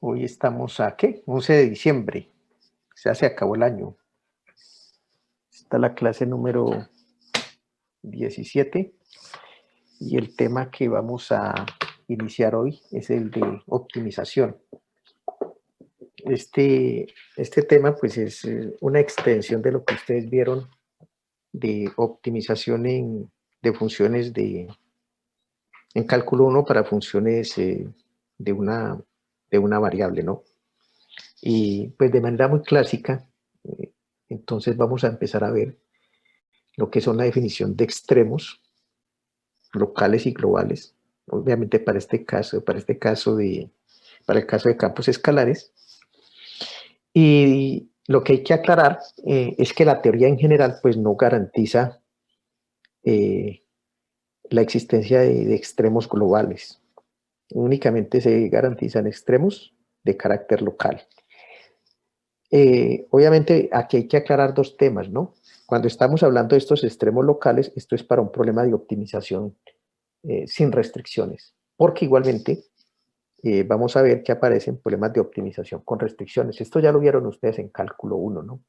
Hoy estamos a, ¿qué? 11 de diciembre. Ya se acabó el año. Está la clase número 17 y el tema que vamos a iniciar hoy es el de optimización. Este tema pues es una extensión de lo que ustedes vieron de optimización de funciones en cálculo 1 para funciones de una variable, ¿no? Y pues de manera muy clásica, entonces vamos a empezar a ver lo que son la definición de extremos locales y globales, obviamente para el caso de campos escalares. Y lo que hay que aclarar es que la teoría en general pues no garantiza la existencia de extremos globales. Únicamente se garantizan extremos de carácter local. Obviamente aquí hay que aclarar dos temas, ¿no? Cuando estamos hablando de estos extremos locales, esto es para un problema de optimización sin restricciones, porque igualmente vamos a ver que aparecen problemas de optimización con restricciones. Esto ya lo vieron ustedes en cálculo 1, ¿no?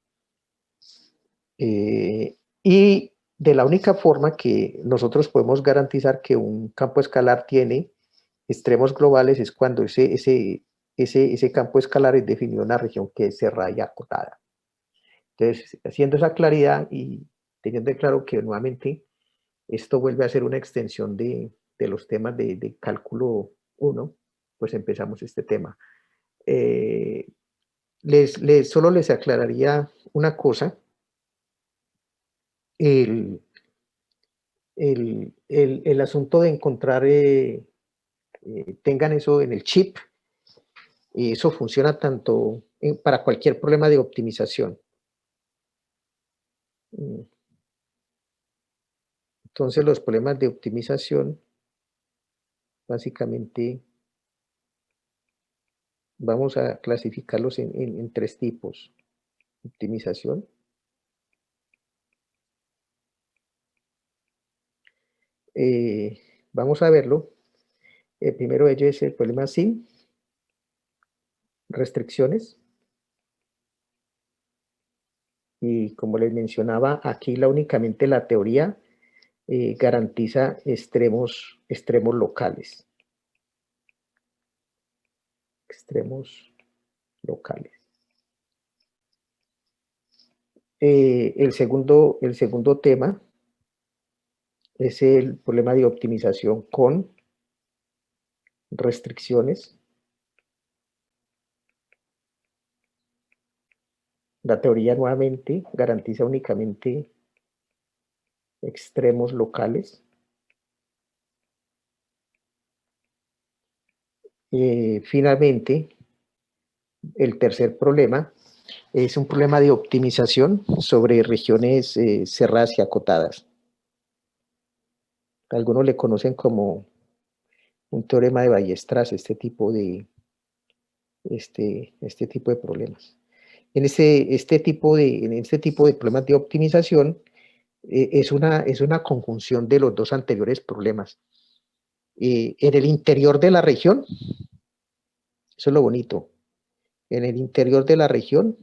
Y de la única forma que nosotros podemos garantizar que un campo escalar tiene extremos globales es cuando ese campo escalar es definido en una región que es cerrada y acotada. Entonces, haciendo esa claridad y teniendo claro que nuevamente esto vuelve a ser una extensión de los temas de cálculo 1, pues empezamos este tema. Solo les aclararía una cosa. El asunto de encontrar, tengan eso en el chip, y eso funciona tanto para cualquier problema de optimización. Entonces los problemas de optimización, básicamente, vamos a clasificarlos en tres tipos. Optimización. Vamos a verlo. El primero de ellos es el problema sin restricciones. Y como les mencionaba, aquí únicamente la teoría garantiza extremos locales. Extremos locales. El segundo tema es el problema de optimización con restricciones. La teoría nuevamente garantiza únicamente extremos locales. Finalmente, el tercer problema es un problema de optimización sobre regiones cerradas y acotadas. Algunos le conocen como un teorema de Weierstrass, este tipo de problemas. En este tipo de problemas de optimización es una conjunción de los dos anteriores problemas. En el interior de la región, eso es lo bonito, en el interior de la región,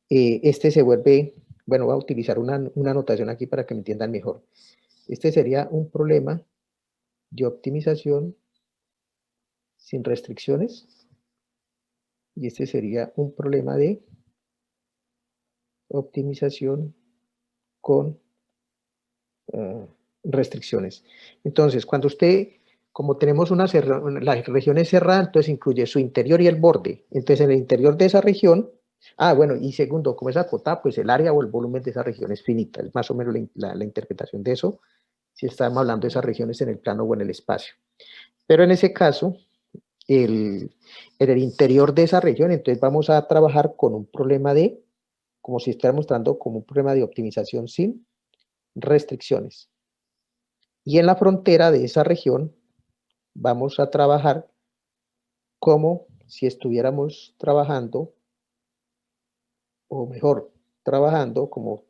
se vuelve, bueno, voy a utilizar una notación aquí para que me entiendan mejor. Este sería un problema de optimización sin restricciones y este sería un problema de optimización con restricciones. Entonces, cuando como tenemos las regiones cerradas, entonces incluye su interior y el borde. Entonces, en el interior de esa región, bueno, y segundo, como es acotada, pues el área o el volumen de esa región es finita. Es más o menos la interpretación de eso, si estamos hablando de esas regiones en el plano o en el espacio. Pero en ese caso, en el interior de esa región, entonces vamos a trabajar con un problema como si estuviera mostrando como un problema de optimización sin restricciones. Y en la frontera de esa región vamos a trabajar como si estuviéramos trabajando, o mejor, trabajando como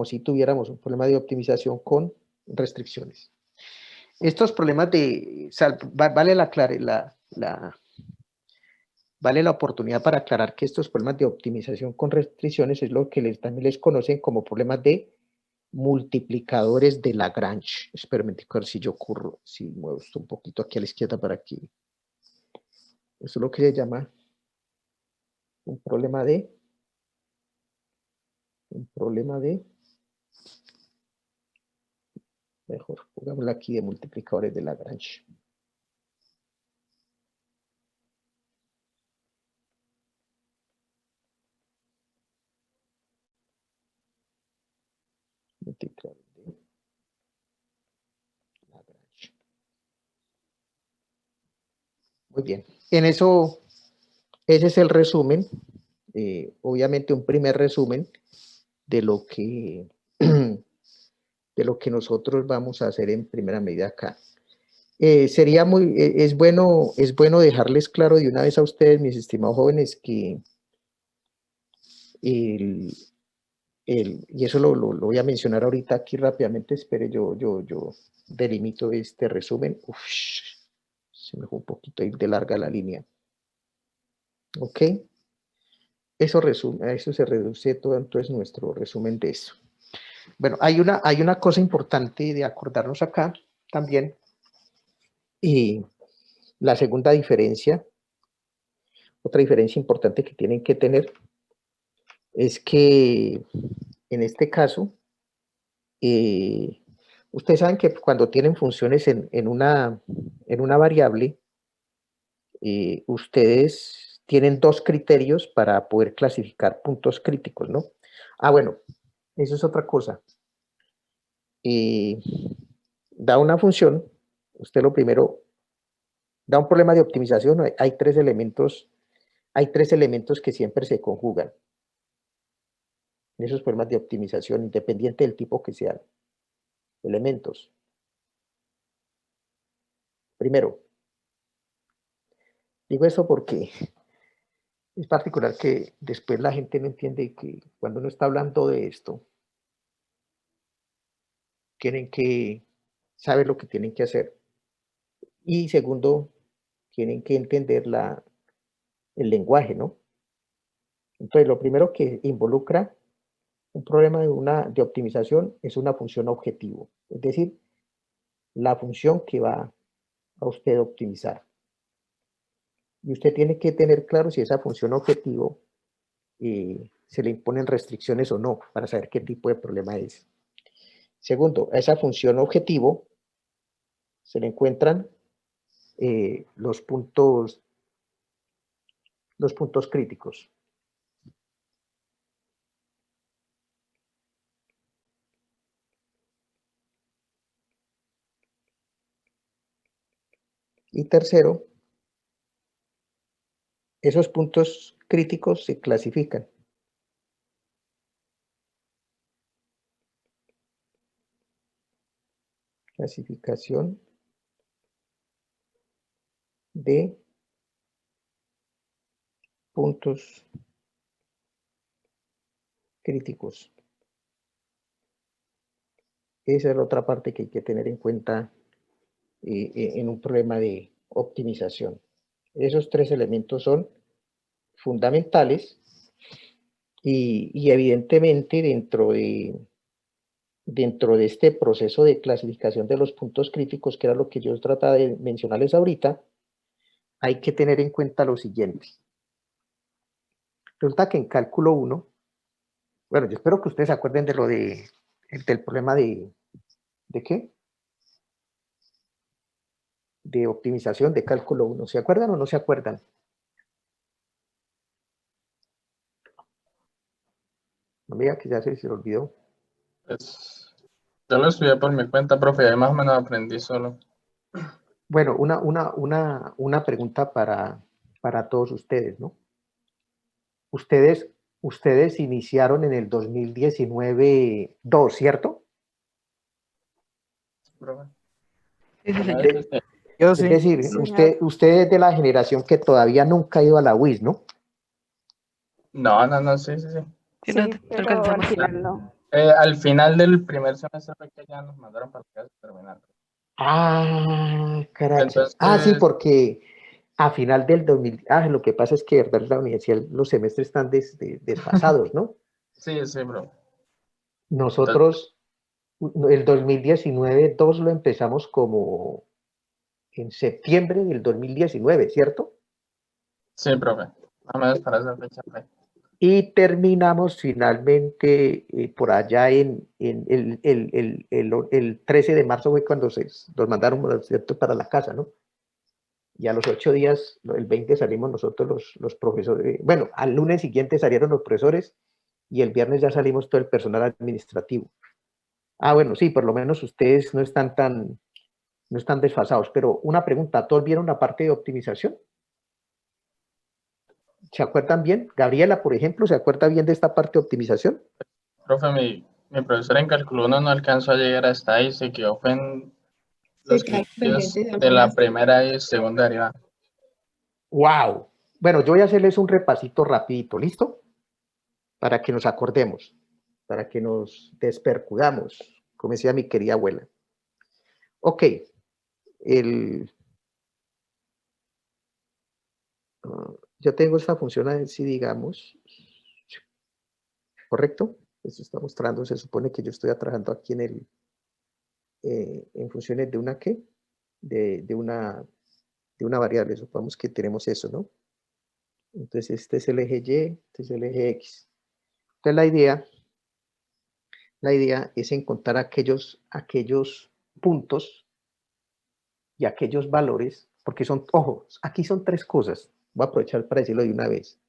si tuviéramos un problema de optimización con restricciones. estos problemas de, vale vale la oportunidad para aclarar que estos problemas de optimización con restricciones es lo que también les conocen como problemas de multiplicadores de Lagrange. Espérame, a ver si yo corro, si muevo esto un poquito aquí a la izquierda para aquí. Eso es lo que se llama un problema de mejor, pongámoslo aquí de multiplicadores de Lagrange. Multiplicadores de Lagrange. Muy bien. En eso, ese es el resumen. Obviamente un primer resumen de lo que nosotros vamos a hacer en primera medida acá. Sería es bueno dejarles claro de una vez a ustedes, mis estimados jóvenes, que y eso lo voy a mencionar ahorita aquí rápidamente, espere, yo delimito este resumen. Uf, se me fue un poquito ahí de larga la línea. Ok, eso se reduce todo, entonces nuestro resumen de eso. Bueno, hay una cosa importante de acordarnos acá también, y la segunda diferencia, otra diferencia importante que tienen que tener, es que en este caso, ustedes saben que cuando tienen funciones en una variable, ustedes tienen dos criterios para poder clasificar puntos críticos, ¿no? Ah, bueno, eso es otra cosa. Da una función, usted lo primero, da un problema de optimización, hay tres elementos que siempre se conjugan. Esos problemas de optimización, independiente del tipo que sean, elementos. Primero, digo eso porque es particular que después la gente no entiende que cuando uno está hablando de esto, tienen que saber lo que tienen que hacer. Y segundo, tienen que entender el lenguaje, ¿no? Entonces, lo primero que involucra un problema de optimización es una función objetivo, es decir, la función que va a usted optimizar. Y usted tiene que tener claro si esa función objetivo se le imponen restricciones o no, para saber qué tipo de problema es. Segundo, a esa función objetivo se le encuentran los puntos críticos. Y tercero, esos puntos críticos se clasifican. Clasificación de puntos críticos. Esa es la otra parte que hay que tener en cuenta en un problema de optimización. Esos tres elementos son fundamentales y evidentemente dentro de este proceso de clasificación de los puntos críticos, que era lo que yo trataba de mencionarles ahorita, hay que tener en cuenta lo siguiente. Resulta que en cálculo 1, bueno, yo espero que ustedes se acuerden de del problema ¿de qué? De optimización de cálculo 1. ¿Se acuerdan o no se acuerdan? No me diga que ya se olvidó. Pues, yo lo estudié por mi cuenta, profe, y más o menos aprendí solo. Bueno, una pregunta para todos ustedes, ¿no? Ustedes iniciaron en el 2019 2, ¿cierto? Profe. Sí, sí, Una señor. vez que Yo Es sí. decir, Sí, señor. usted es de la generación que todavía nunca ha ido a la UIS, ¿no? no, sí, sí, sí. Sí, Sí, nosotros pero al alcanzamos. final no. Al final del primer semestre fue que ya nos mandaron para la clase terminal. Ah, carachas. Ah, sí, Entonces, porque a final del 2000, lo que pasa es que, verdad, la universidad, los semestres están desfasados, ¿no? sí, sí, bro. Entonces, Nosotros, el 2019, 2 lo empezamos como en septiembre del 2019, ¿cierto? sí, profe. Más o menos para esa fecha, fue. Y terminamos finalmente por allá en el 13 de marzo fue cuando nos mandaron, ¿cierto?, para la casa, ¿no? Y a los 8 días, el 20 salimos nosotros los profesores, bueno, al lunes siguiente salieron los profesores y el viernes ya salimos todo el personal administrativo. Ah, bueno, sí, por lo menos ustedes no están desfasados, pero una pregunta, ¿todos vieron la parte de optimización? ¿Se acuerdan bien? Gabriela, por ejemplo, ¿se acuerda bien de esta parte de optimización? Profe, mi profesor en cálculo 1 no alcanzó a llegar hasta ahí, se quedó fue en Se los quedaron criterios pendientes de de la algunas. primera y segunda derivada. ¡Wow! Bueno, yo voy a hacerles un repasito rapidito, ¿listo? Para que nos acordemos, para que nos despercudamos, como decía mi querida abuela. Ok, el, yo tengo esta función así, digamos, ¿correcto? Esto está mostrando, se supone que yo estoy trabajando aquí en funciones de una ¿qué? De una variable, supongamos que tenemos eso, ¿no? Entonces este es el eje Y, este es el eje X. Entonces la idea es encontrar aquellos puntos y aquellos valores, porque son, ojo, aquí son tres cosas. Voy a aprovechar para decirlo de una vez.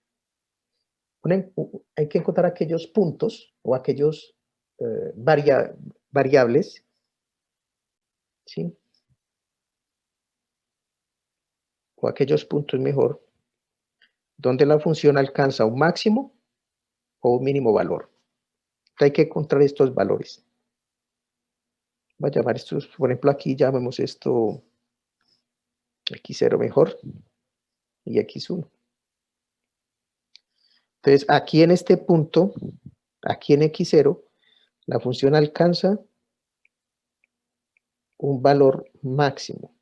Hay que encontrar aquellos puntos o aquellos variables, ¿sí? O aquellos puntos mejor, donde la función alcanza un máximo o un mínimo valor. Entonces hay que encontrar estos valores. Voy a llamar estos, por ejemplo, aquí llamemos esto x0 mejor y x1. Entonces, aquí en este punto, aquí en x0, la función alcanza un valor máximo.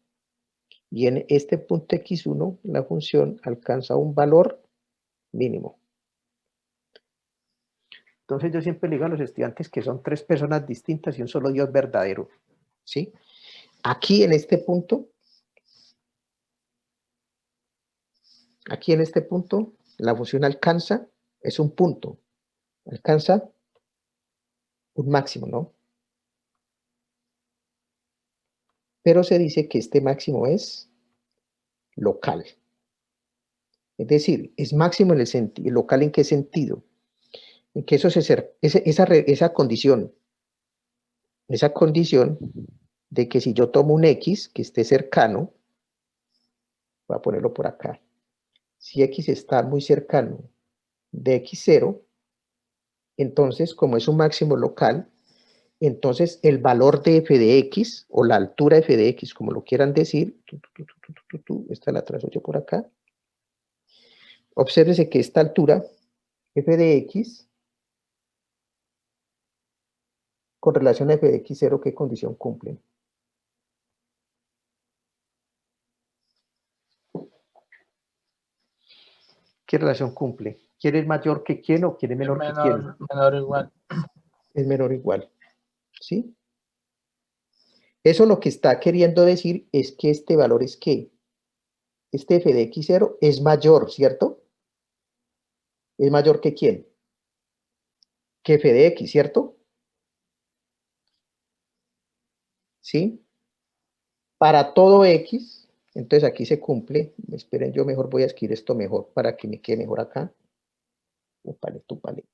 Y en este punto x1, la función alcanza un valor mínimo. Entonces, yo siempre le digo a los estudiantes que son tres personas distintas y un solo Dios verdadero. ¿Sí? Aquí en este punto, la función alcanza, es un punto, alcanza un máximo, ¿no? Pero se dice que este máximo es local. Es decir, es máximo en el sentido, local ¿en qué sentido? En que esa condición de que si yo tomo un X que esté cercano, voy a ponerlo por acá, si X está muy cercano de X0, entonces como es un máximo local, entonces el valor de f de x o la altura de f de x, como lo quieran decir, esta la trazo yo por acá, obsérvese que esta altura, f de x, con relación a f de x0, ¿qué condición cumple? ¿Qué relación cumple? ¿Quién es mayor que quién o quién es Es menor que quién? menor o igual. Es menor o igual, ¿sí? Eso lo que está queriendo decir es que este valor es que este f de x0 es mayor, ¿cierto? ¿Es mayor que quién? Que f de x, ¿cierto? ¿Sí? Para todo x, entonces aquí se cumple. Esperen, yo mejor voy a escribir esto mejor para que me quede mejor acá. Upale, tupale.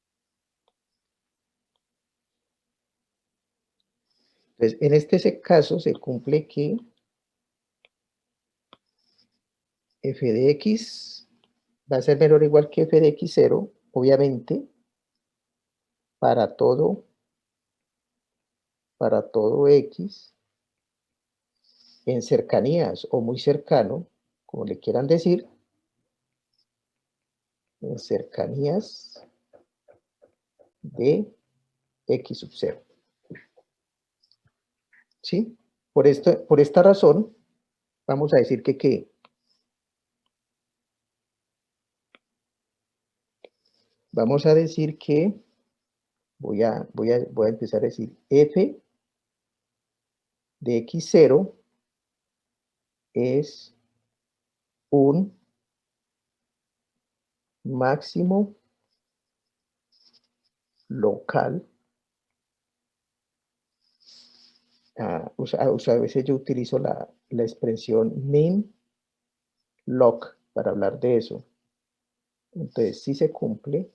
Entonces, en este caso se cumple que f de x va a ser menor o igual que f de x0, obviamente, para todo x en cercanías o muy cercano, como le quieran decir, en cercanías de x sub 0. ¿Sí? Por esta razón, vamos a decir que vamos a decir que voy a empezar a decir f de x0 es un máximo local. A veces yo utilizo la expresión min loc para hablar de eso. Entonces, si se cumple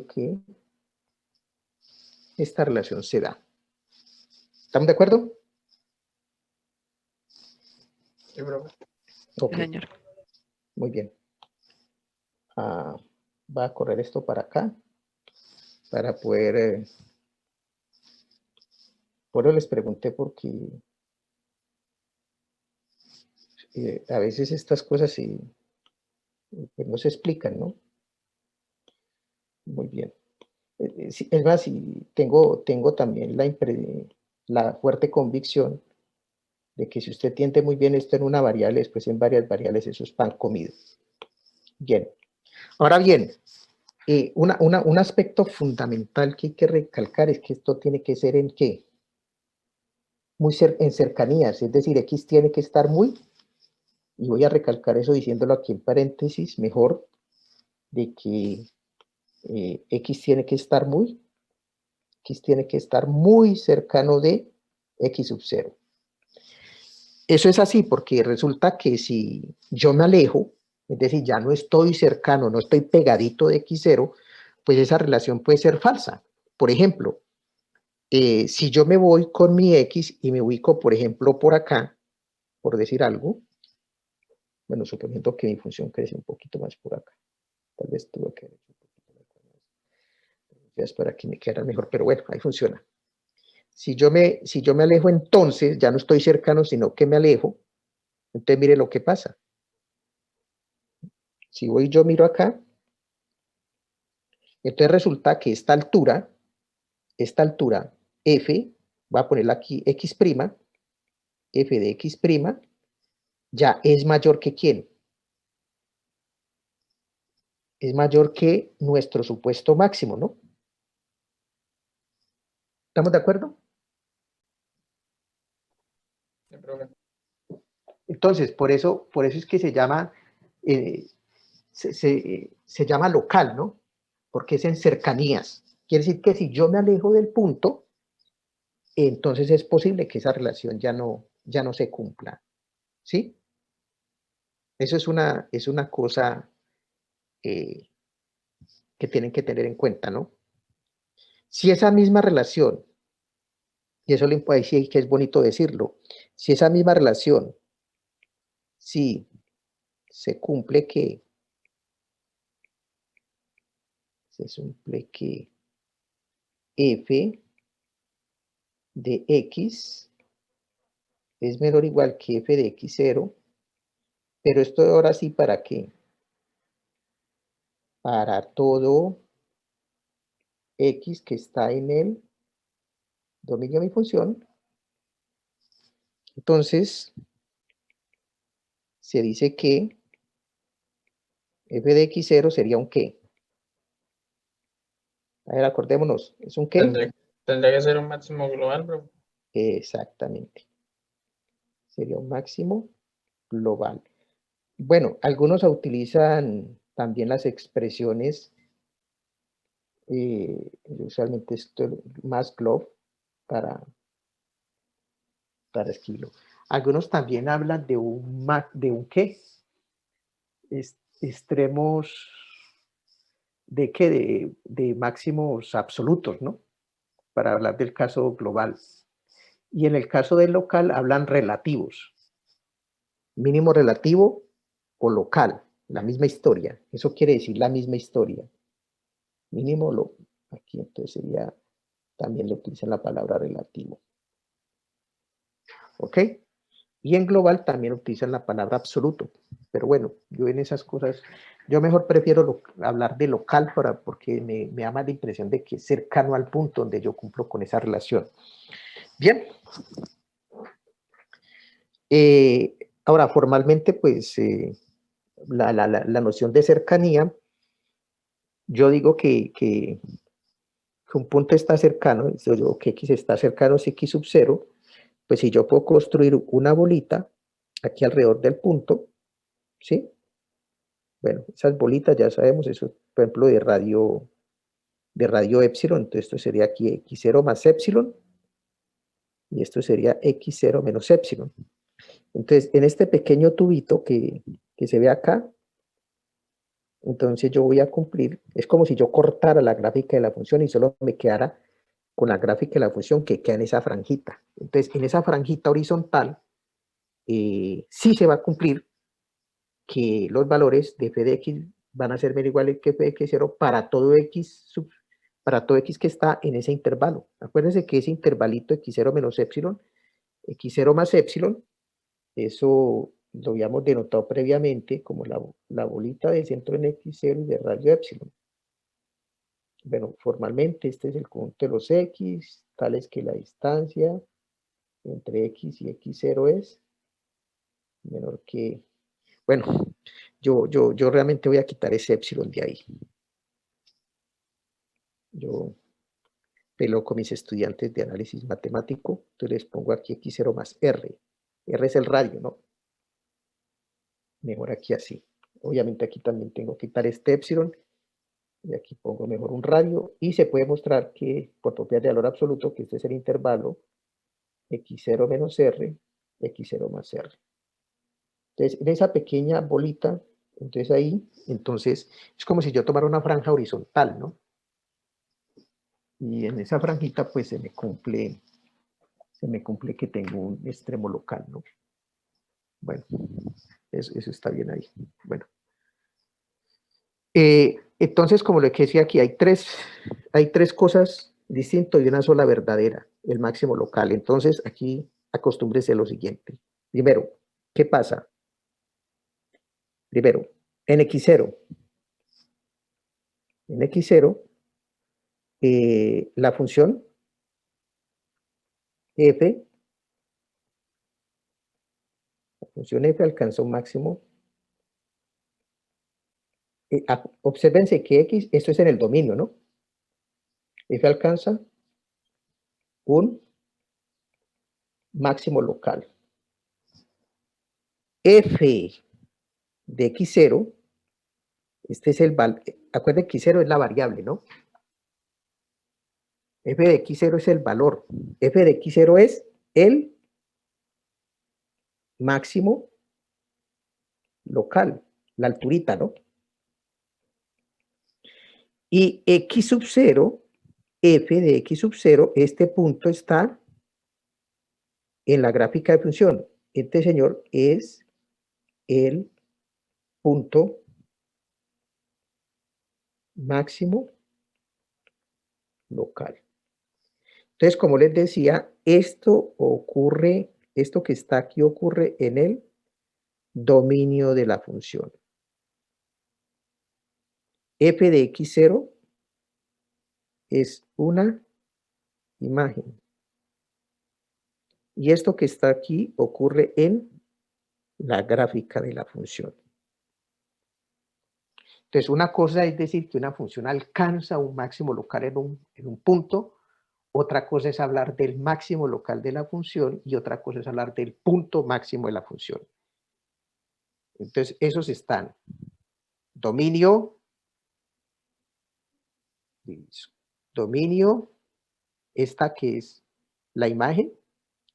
que esta relación se da. ¿Estamos de acuerdo? Sí, profe. Ok, Señor. muy bien. Va a correr esto para acá para poder... Por eso les pregunté porque a veces estas cosas sí, pues no se explican, ¿no? Muy bien. Es más, y tengo también la fuerte convicción de que si usted tiende muy bien esto en una variable, después en varias variables, eso es pan comido. Bien. Ahora bien, un aspecto fundamental que hay que recalcar es que esto tiene que ser ¿en qué? En cercanías, es decir, X tiene que estar muy, y voy a recalcar eso diciéndolo aquí en paréntesis, mejor, de que X tiene que estar muy cercano de X sub 0. Eso es así porque resulta que si yo me alejo, es decir, ya no estoy cercano, no estoy pegadito de X0, pues esa relación puede ser falsa. Por ejemplo, si yo me voy con mi X y me ubico, por ejemplo, por acá, por decir algo, bueno, suponiendo que mi función crece un poquito más por acá, tal vez tuve que haber un poquito más para que me quedara mejor, pero bueno, ahí funciona. Si yo me alejo, entonces ya no estoy cercano, sino que me alejo. Entonces mire lo que pasa. Si voy yo miro acá, entonces resulta que esta altura, f, voy a ponerla aquí x', f de x', ya es mayor que ¿quién? Es mayor que nuestro supuesto máximo, ¿no? ¿Estamos de acuerdo? Sí, profe. Entonces, por eso es que se llama, se llama local, ¿no? Porque es en cercanías. Quiere decir que si yo me alejo del punto, entonces es posible que esa relación ya no se cumpla, ¿sí? Eso es una cosa que tienen que tener en cuenta, ¿no? Si esa misma relación, y eso le puede decir que es bonito decirlo, si esa misma relación, si se cumple que, f de x es menor o igual que f de x0, pero esto ahora sí, ¿para qué? Para todo x que está en el dominio de mi función. Entonces, se dice que f de x0 sería un qué. A ver, acordémonos, ¿es un qué? Tendría que ser un máximo global, profe. Exactamente. Sería un máximo global. Bueno, algunos utilizan también las expresiones, usualmente esto más glob para escribirlo. Algunos también hablan de un qué, extremos de qué, de máximos absolutos, ¿no? Para hablar del caso global. Y en el caso del local hablan relativos, mínimo relativo o local, la misma historia. Eso quiere decir la misma historia. Mínimo aquí entonces sería, también le utilizan la palabra relativo. ¿Ok? Y en global también utilizan la palabra absoluto, Pero bueno, yo en esas cosas, yo mejor prefiero hablar de local porque me da más la impresión de que es cercano al punto donde yo cumplo con esa relación. Bien. Ahora, formalmente, pues, la noción de cercanía, yo digo que un punto está cercano, o que X está cercano si X sub 0, pues si yo puedo construir una bolita aquí alrededor del punto, ¿sí? Bueno, esas bolitas ya sabemos, eso, por ejemplo, de radio épsilon, entonces esto sería aquí x0 más épsilon, y esto sería x0 menos épsilon. Entonces, en este pequeño tubito que se ve acá, entonces yo voy a cumplir, es como si yo cortara la gráfica de la función y solo me quedara con la gráfica de la función que queda en esa franjita. Entonces, en esa franjita horizontal, sí se va a cumplir que los valores de f de x van a ser menos iguales que f de x0 para todo x, para todo x que está en ese intervalo. Acuérdense que ese intervalito x0 menos épsilon, x0 más épsilon, eso lo habíamos denotado previamente como la bolita de centro en x0 y de radio épsilon. Bueno, formalmente este es el conjunto de los x, tales que la distancia entre x y x0 es menor que... Bueno, yo realmente voy a quitar ese épsilon de ahí. Yo peleo con mis estudiantes de análisis matemático, entonces les pongo aquí x0 más r. R es el radio, ¿no? Mejor aquí así. Obviamente aquí también tengo que quitar este épsilon y aquí pongo mejor un radio y se puede mostrar que por propiedad de valor absoluto que este es el intervalo x0 menos r, x0 más r. Entonces, en esa pequeña bolita, entonces ahí, entonces es como si yo tomara una franja horizontal, ¿no? Y en esa franjita pues se me cumple que tengo un extremo local, ¿no? Bueno, eso está bien ahí. Bueno. Entonces, como lo que decía aquí, hay tres cosas distintas y una sola verdadera, el máximo local. Entonces, aquí acostúmbrese a lo siguiente. Primero, ¿qué pasa? Primero, en x0. En x0, la función f, alcanza un máximo. Obsérvense que x, esto es en el dominio, ¿no? F alcanza un máximo local. F de x0, este es el valor, acuérdense que x0 es la variable, ¿no? F de x0 es el valor. F de x0 es el máximo local, la alturita, ¿no? Y x sub 0, f de x sub 0, este punto está en la gráfica de función. Este señor es el punto máximo local. Entonces, como les decía, esto que está aquí ocurre en el dominio de la función. F de x0 es una imagen. Y esto que está aquí ocurre en la gráfica de la función. Entonces, una cosa es decir que una función alcanza un máximo local en un punto, otra cosa es hablar del máximo local de la función y otra cosa es hablar del punto máximo de la función. Entonces, esos están. Dominio, esta que es la imagen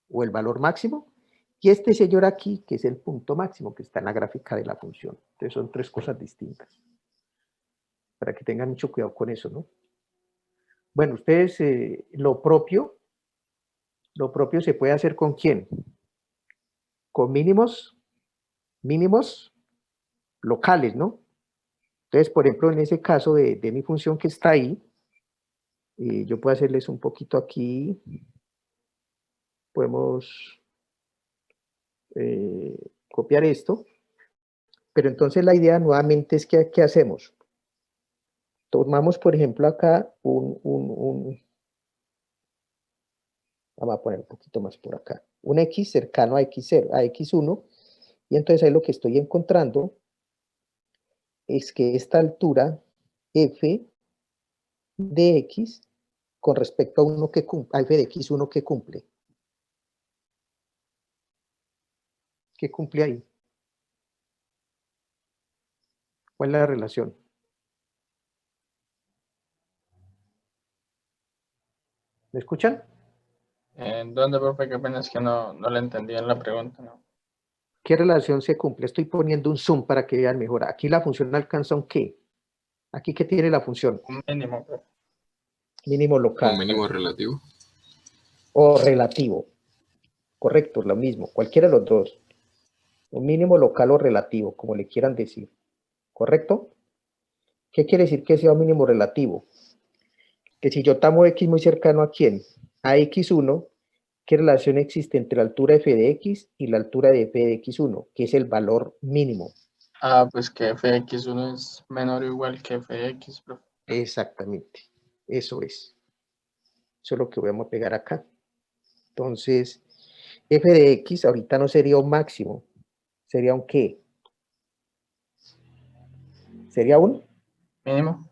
o el valor máximo, y este señor aquí, que es el punto máximo que está en la gráfica de la función. Entonces, son tres cosas distintas. Para que tengan mucho cuidado con eso, ¿no? Bueno, ustedes, lo propio se puede hacer ¿con quién? Con mínimos locales, ¿no? Entonces, por ejemplo, en ese caso de mi función que está ahí, yo puedo hacerles un poquito aquí, podemos copiar esto, Pero entonces la idea nuevamente es que, ¿qué hacemos? Tomamos, por ejemplo, acá vamos a poner un poquito más por acá, un x cercano a x0, a x1, y entonces ahí lo que estoy encontrando es que esta altura f de x con respecto a uno que a f de x1 que cumple. ¿Qué cumple ahí? ¿Cuál es la relación? ¿Me escuchan? ¿En dónde, profe? Qué pena, es que no le entendí en la pregunta, ¿no? ¿Qué relación se cumple? Estoy poniendo un zoom para que vean mejor. Aquí la función alcanza un qué. Aquí qué tiene la función. Un mínimo, profe. Mínimo Un local mínimo relativo. o relativo. Correcto, lo mismo. Cualquiera de los dos. Un mínimo local o relativo, como le quieran decir. ¿Correcto? ¿Qué quiere decir que sea un mínimo relativo? Que si yo tomo x muy cercano a quién? A x1, ¿qué relación existe entre la altura f de x y la altura de f de x1? Que es el valor mínimo. Ah, pues que f de x1 es menor o igual que f de x, profe. Exactamente. Eso es. Eso es lo que vamos a pegar acá. Entonces, f de x ahorita no sería un máximo. ¿Sería un qué? Sería Mínimo.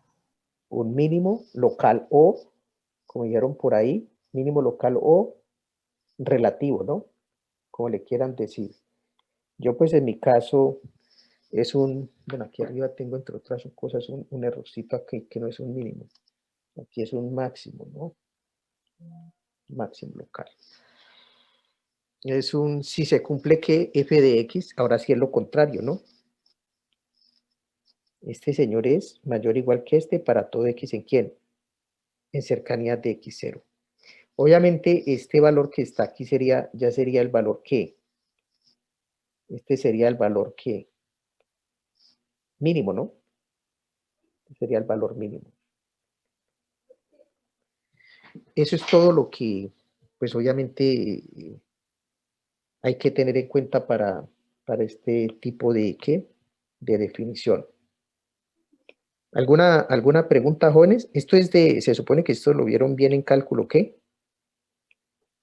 un mínimo local o, como dijeron por ahí, mínimo local o relativo, ¿no? Como le quieran decir. Yo pues en mi caso es bueno, aquí arriba tengo entre otras cosas un errorcito aquí que no es un mínimo. Aquí es un máximo, ¿no? Máximo local. Si se cumple que f de x, ahora sí es lo contrario, ¿no? Este señor es mayor o igual que este para todo x en quién? En cercanías de x0. Obviamente este valor que está aquí ya sería el valor que, este sería el valor que, mínimo, ¿no? Sería el valor mínimo. Eso es todo lo que, pues obviamente hay que tener en cuenta para este tipo de definición. ¿Alguna pregunta, jóvenes? Se supone que esto lo vieron bien en cálculo, ¿qué?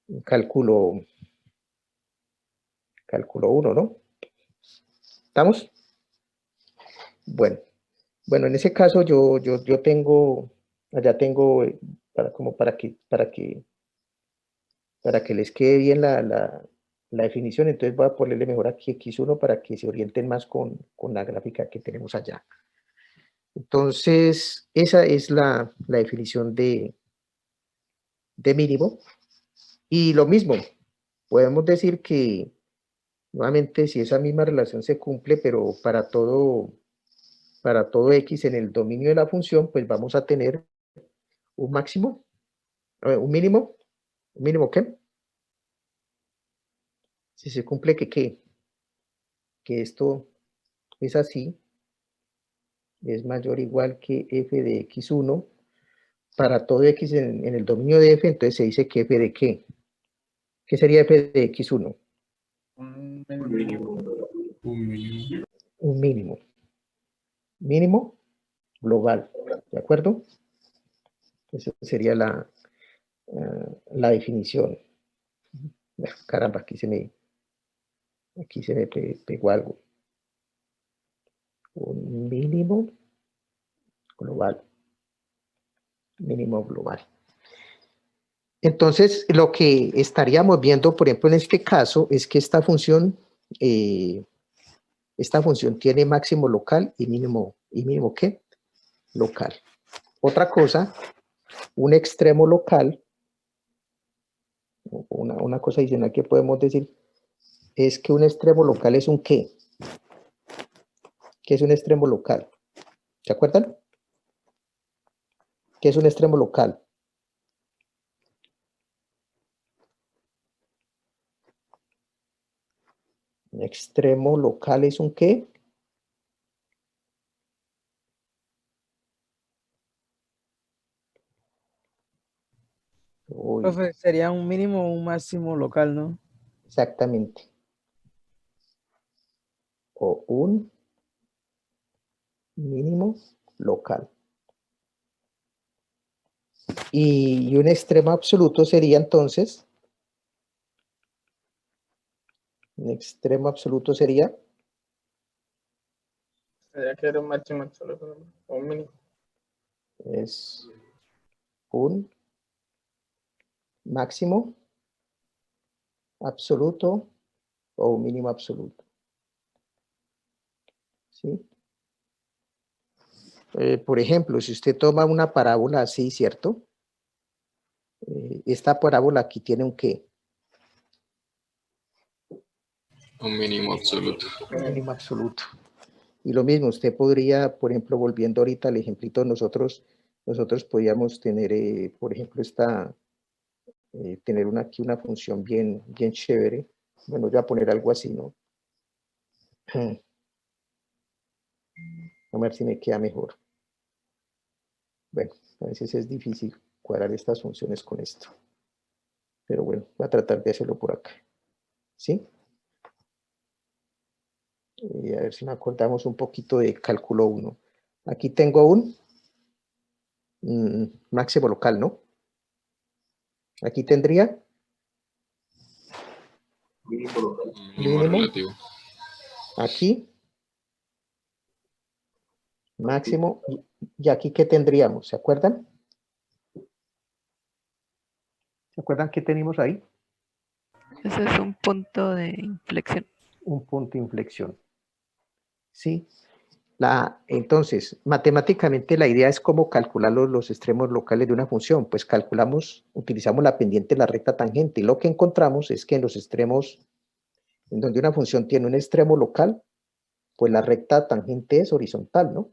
En cálculo 1, ¿no? ¿Estamos? Bueno, en ese caso yo tengo, allá tengo, como para que les quede bien la definición, entonces voy a ponerle mejor aquí X1 para que se orienten más con la gráfica que tenemos allá. Entonces, esa es la definición de mínimo. Y lo mismo, podemos decir que, nuevamente, si esa misma relación se cumple, pero para todo X en el dominio de la función, pues vamos a tener un máximo, un mínimo. ¿Un mínimo qué? Si se cumple que esto es así, es mayor o igual que f de x1 para todo x en el dominio de f, entonces se dice que f de qué. ¿Qué sería f de x1? Un Un mínimo. mínimo. Un mínimo. Un mínimo. Mínimo global. ¿De acuerdo? Esa sería la definición. Caramba, aquí se me pegó algo. Un mínimo global. Mínimo global. Entonces, lo que estaríamos viendo, por ejemplo, en este caso, es que esta función tiene máximo local y mínimo ¿qué? Local. Otra cosa, un extremo local, una cosa adicional que podemos decir, es que un extremo local es un ¿qué? ¿Qué es un extremo local? ¿Se acuerdan? ¿Qué es un extremo local? Un extremo local es un ¿qué? Uy, Profe, sería un mínimo o un máximo local, ¿no? exactamente. O un mínimo local. Y un extremo absoluto sería entonces, un extremo absoluto sería Sería que era un máximo absoluto o un mínimo. es un máximo absoluto o un mínimo absoluto. ¿Sí? Por ejemplo, si usted toma una parábola así, ¿cierto? Esta parábola aquí tiene un ¿qué? Un mínimo absoluto. Un mínimo absoluto. Y lo mismo, usted podría, por ejemplo, volviendo ahorita al ejemplito, nosotros podríamos tener, por ejemplo, tener aquí una función bien chévere. Bueno, yo voy a poner algo así, ¿no? A ver si me queda mejor. Bueno, a veces es difícil cuadrar estas funciones con esto. Pero bueno, voy a tratar de hacerlo por acá. ¿Sí? Y a ver si nos acordamos un poquito de cálculo 1. Aquí tengo un máximo local, ¿no? Aquí tendría Mínimo local. mínimo. Mínimo relativo. Aquí máximo. Y aquí, ¿qué tendríamos? ¿Se acuerdan? ¿Se acuerdan qué tenemos ahí? Ese es un punto de inflexión. Un punto de inflexión. ¿Sí? Entonces, matemáticamente la idea es cómo calcular los extremos locales de una función. Pues utilizamos la pendiente de la recta tangente y lo que encontramos es que en los extremos, en donde una función tiene un extremo local, pues la recta tangente es horizontal, ¿no?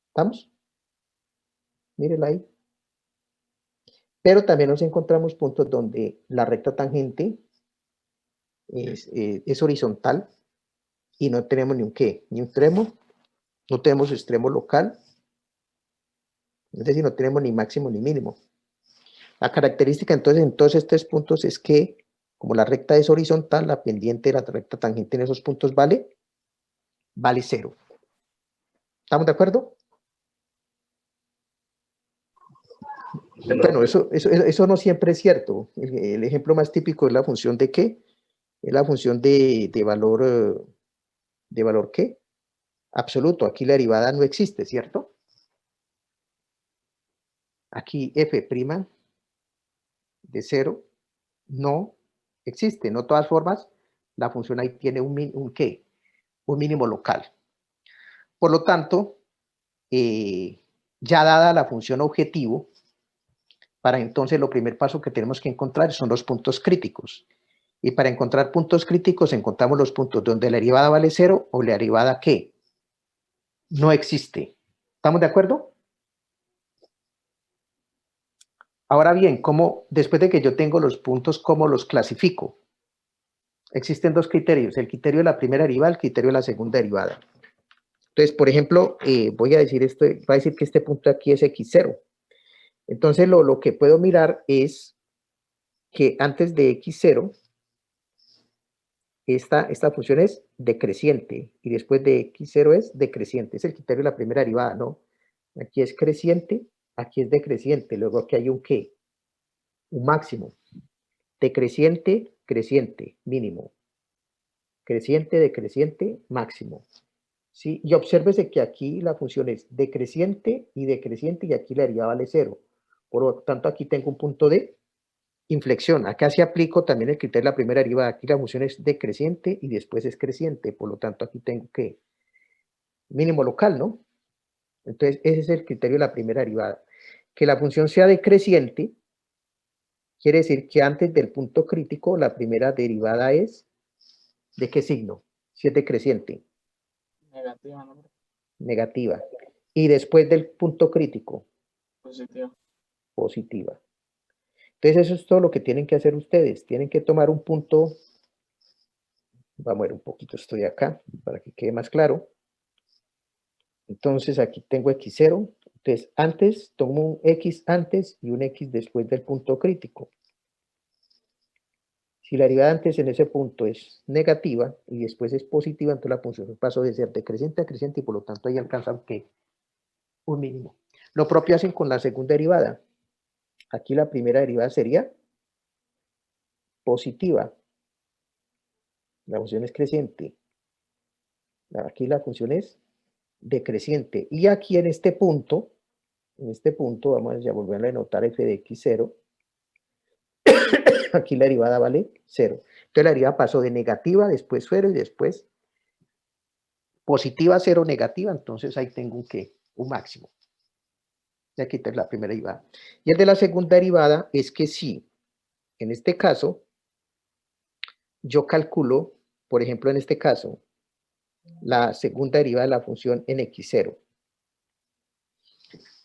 ¿Estamos? Mírenla ahí. Pero también nos encontramos puntos donde la recta tangente es horizontal y no tenemos ni un qué, ni un extremo, no tenemos extremo local, es decir, no tenemos ni máximo ni mínimo. La característica entonces en todos estos puntos es que como la recta es horizontal, la pendiente de la recta tangente en esos puntos vale 0. ¿Estamos de acuerdo? Bueno, eso no siempre es cierto. El ejemplo más típico es la función de ¿qué? Es la función de valor ¿qué? Absoluto. Aquí la derivada no existe, ¿cierto? Aquí f' de 0 no existe. No, de todas formas, la función ahí tiene un ¿qué? Un mínimo local. Por lo tanto, ya dada la función objetivo, para entonces lo primer paso que tenemos que encontrar son los puntos críticos. Y para encontrar puntos críticos encontramos los puntos donde la derivada vale 0 o la derivada ¿qué? No existe. ¿Estamos de acuerdo? Ahora bien, después de que yo tengo los puntos, ¿cómo los clasifico? Existen dos criterios, el criterio de la primera derivada y el criterio de la segunda derivada. Entonces, por ejemplo, voy a decir que este punto aquí es x0. Entonces, lo que puedo mirar es que antes de x0, esta función es decreciente y después de x0 es decreciente. Es el criterio de la primera derivada, ¿no? Aquí es creciente, aquí es decreciente. Luego aquí hay un ¿qué? Un máximo. Decreciente, creciente, mínimo. Creciente, decreciente, máximo. ¿Sí? Y obsérvese que aquí la función es decreciente y aquí la derivada vale 0. Por lo tanto, aquí tengo un punto de inflexión. Acá sí aplico también el criterio de la primera derivada. Aquí la función es decreciente y después es creciente. Por lo tanto, aquí tengo que mínimo local, ¿no? Entonces, ese es el criterio de la primera derivada. Que la función sea decreciente quiere decir que antes del punto crítico, la primera derivada es ¿de qué signo? Si es decreciente. Negativa, ¿no? Negativa. Y después del punto crítico, Positiva. positiva. Entonces, eso es todo lo que tienen que hacer ustedes. Tienen que tomar un punto. Vamos a ver un poquito, estoy acá para que quede más claro. Entonces, aquí tengo x0. Entonces, tomo un x antes y un x después del punto crítico. Si la derivada antes en ese punto es negativa y después es positiva, entonces la función pasó de ser decreciente a creciente y por lo tanto ahí alcanza ¿qué? Un mínimo. Lo propio hacen con la segunda derivada. Aquí la primera derivada sería positiva. La función es creciente. Aquí la función es decreciente. Y aquí en este punto, vamos a volver a anotar f de x0. Aquí la derivada vale 0. Entonces la derivada pasó de negativa, después 0 y después positiva, 0, negativa. Entonces ahí tengo un máximo. Y aquí está la primera derivada. Y el de la segunda derivada es que si, en este caso, yo calculo, por ejemplo, en este caso, la segunda derivada de la función en x0.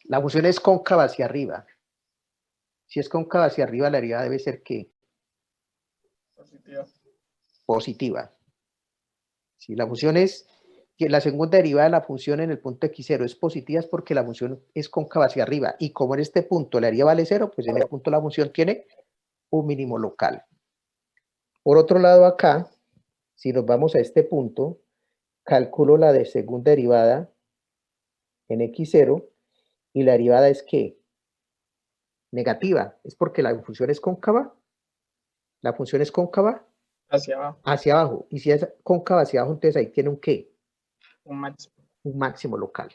La función es cóncava hacia arriba. Si es cóncava hacia arriba, la derivada debe ser ¿qué? Positiva. Positiva. Si la función es, que la segunda derivada de la función en el punto x0 es positiva, es porque la función es cóncava hacia arriba. Y como en este punto la derivada vale 0, pues en el punto la función tiene un mínimo local. Por otro lado acá, si nos vamos a este punto, calculo la de segunda derivada en x0 y la derivada es ¿qué? Negativa. Es porque la función es cóncava. La función es cóncava Hacia abajo. hacia abajo. Y si es cóncava hacia abajo, entonces ahí tiene un ¿qué? Un máximo. Un máximo local.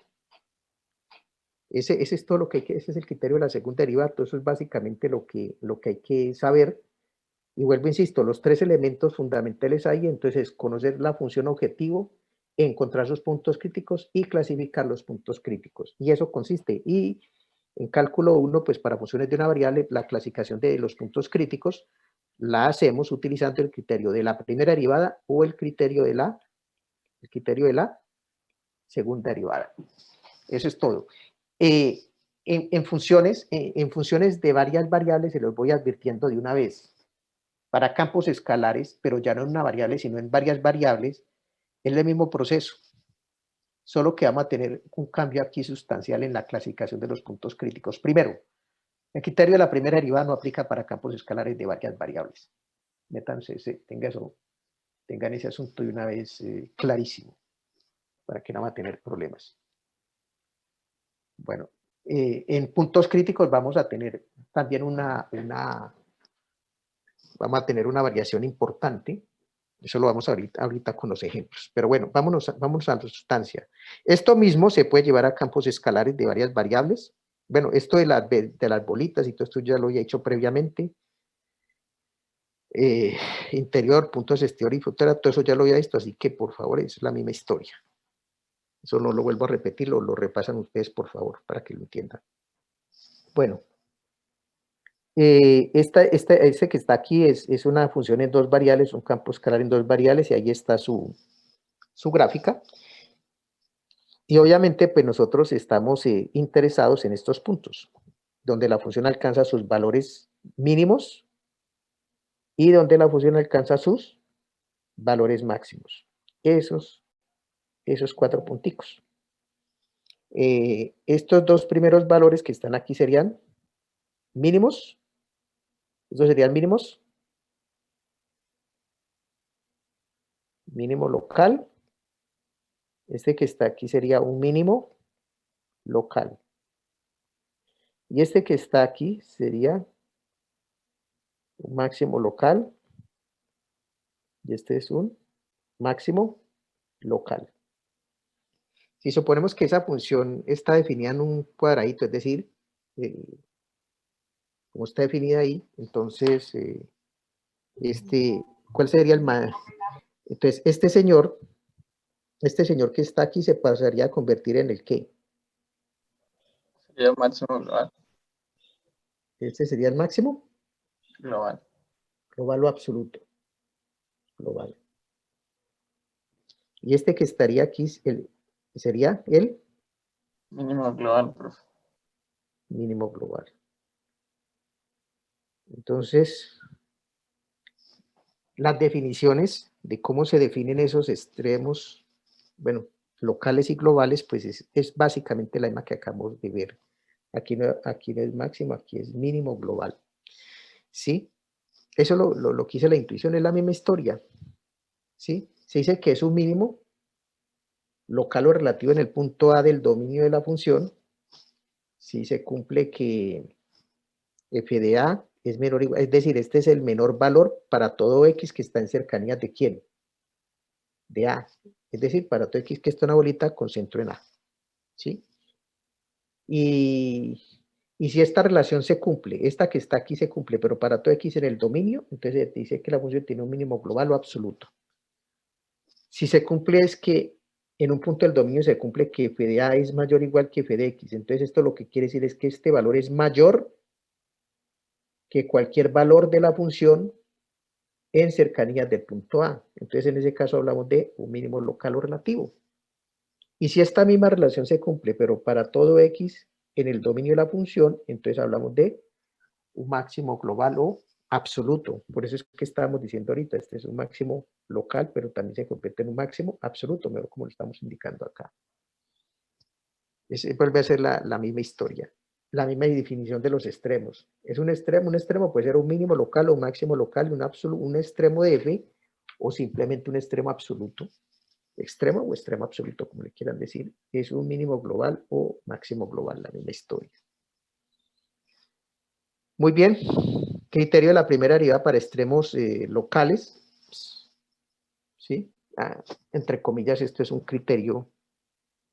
Ese es todo lo que hay que, ese es el criterio de la segunda derivada. Todo eso es básicamente lo que hay que saber. Y vuelvo, insisto, los tres elementos fundamentales ahí, entonces conocer la función objetivo, encontrar sus puntos críticos y clasificar los puntos críticos. Y eso consiste. Y en cálculo 1, pues para funciones de una variable, la clasificación de los puntos críticos la hacemos utilizando el criterio de la primera derivada o el criterio de la segunda derivada. Eso es todo. En funciones de varias variables, se los voy advirtiendo de una vez. Para campos escalares, pero ya no en una variable, sino en varias variables, es el mismo proceso. Solo que vamos a tener un cambio aquí sustancial en la clasificación de los puntos críticos. Primero, el criterio de la primera derivada no aplica para campos escalares de varias variables. Métanse, tengan ese asunto de una vez clarísimo, para que no va a tener problemas. Bueno, en puntos críticos vamos a tener también una variación importante. Eso lo vamos a ver ahorita con los ejemplos. Pero bueno, vámonos a la sustancia. Esto mismo se puede llevar a campos escalares de varias variables. Bueno, esto de las bolitas y todo esto ya lo había hecho previamente. Interior, puntos exterior y frontera, todo eso ya lo había visto, así que por favor, es la misma historia. Eso no lo vuelvo a repetir, lo repasan ustedes, por favor, para que lo entiendan. Bueno, este que está aquí es una función en dos variables, un campo escalar en dos variables, y ahí está su gráfica. Y obviamente, pues nosotros estamos interesados en estos puntos, donde la función alcanza sus valores mínimos y donde la función alcanza sus valores máximos. Esos 4 punticos. Estos dos primeros valores que están aquí serían mínimos. Estos serían mínimos. Mínimo local. Este que está aquí sería un mínimo local. Y este que está aquí sería un máximo local. Y este es un máximo local. Si suponemos que esa función está definida en un cuadradito, es decir, como está definida ahí, entonces, ¿cuál sería el más? Entonces, este señor que está aquí se pasaría a convertir en el ¿qué? Sería el máximo global. Este sería el máximo Global. global o absoluto. Global. Y este que estaría aquí sería el Mínimo global, profe. mínimo global. Entonces, las definiciones de cómo se definen esos extremos, bueno, locales y globales, pues es básicamente la misma que acabamos de ver. Aquí no es máximo, aquí es mínimo global. ¿Sí? Eso lo que dice la intuición es la misma historia, ¿sí? Se dice que es un mínimo local o relativo en el punto A del dominio de la función si se cumple que f de A es menor o igual, es decir, este es el menor valor para todo x que está en cercanías de ¿quién? De A. Es decir, para todo x que está en una bolita con centro en A, ¿sí? Y si esta relación se cumple, esta que está aquí se cumple, pero para todo x en el dominio, entonces dice que la función tiene un mínimo global o absoluto. Si se cumple es que en un punto del dominio se cumple que f de A es mayor o igual que f de x. Entonces esto lo que quiere decir es que este valor es mayor que cualquier valor de la función en cercanías del punto A. Entonces en ese caso hablamos de un mínimo local o relativo. Y si esta misma relación se cumple, pero para todo x en el dominio de la función, entonces hablamos de un máximo global o absoluto. Por eso es que estábamos diciendo ahorita, este es un máximo local, pero también se convierte en un máximo absoluto, mejor como lo estamos indicando acá. Vuelve a ser la misma historia, la misma definición de los extremos. Es un extremo puede ser un mínimo local o un máximo local, un extremo de f, o simplemente un extremo absoluto. Extremo o extremo absoluto, como le quieran decir, es un mínimo global o máximo global, la misma historia. Muy bien, criterio de la primera derivada para extremos locales, ¿sí? Entre comillas, esto es un criterio,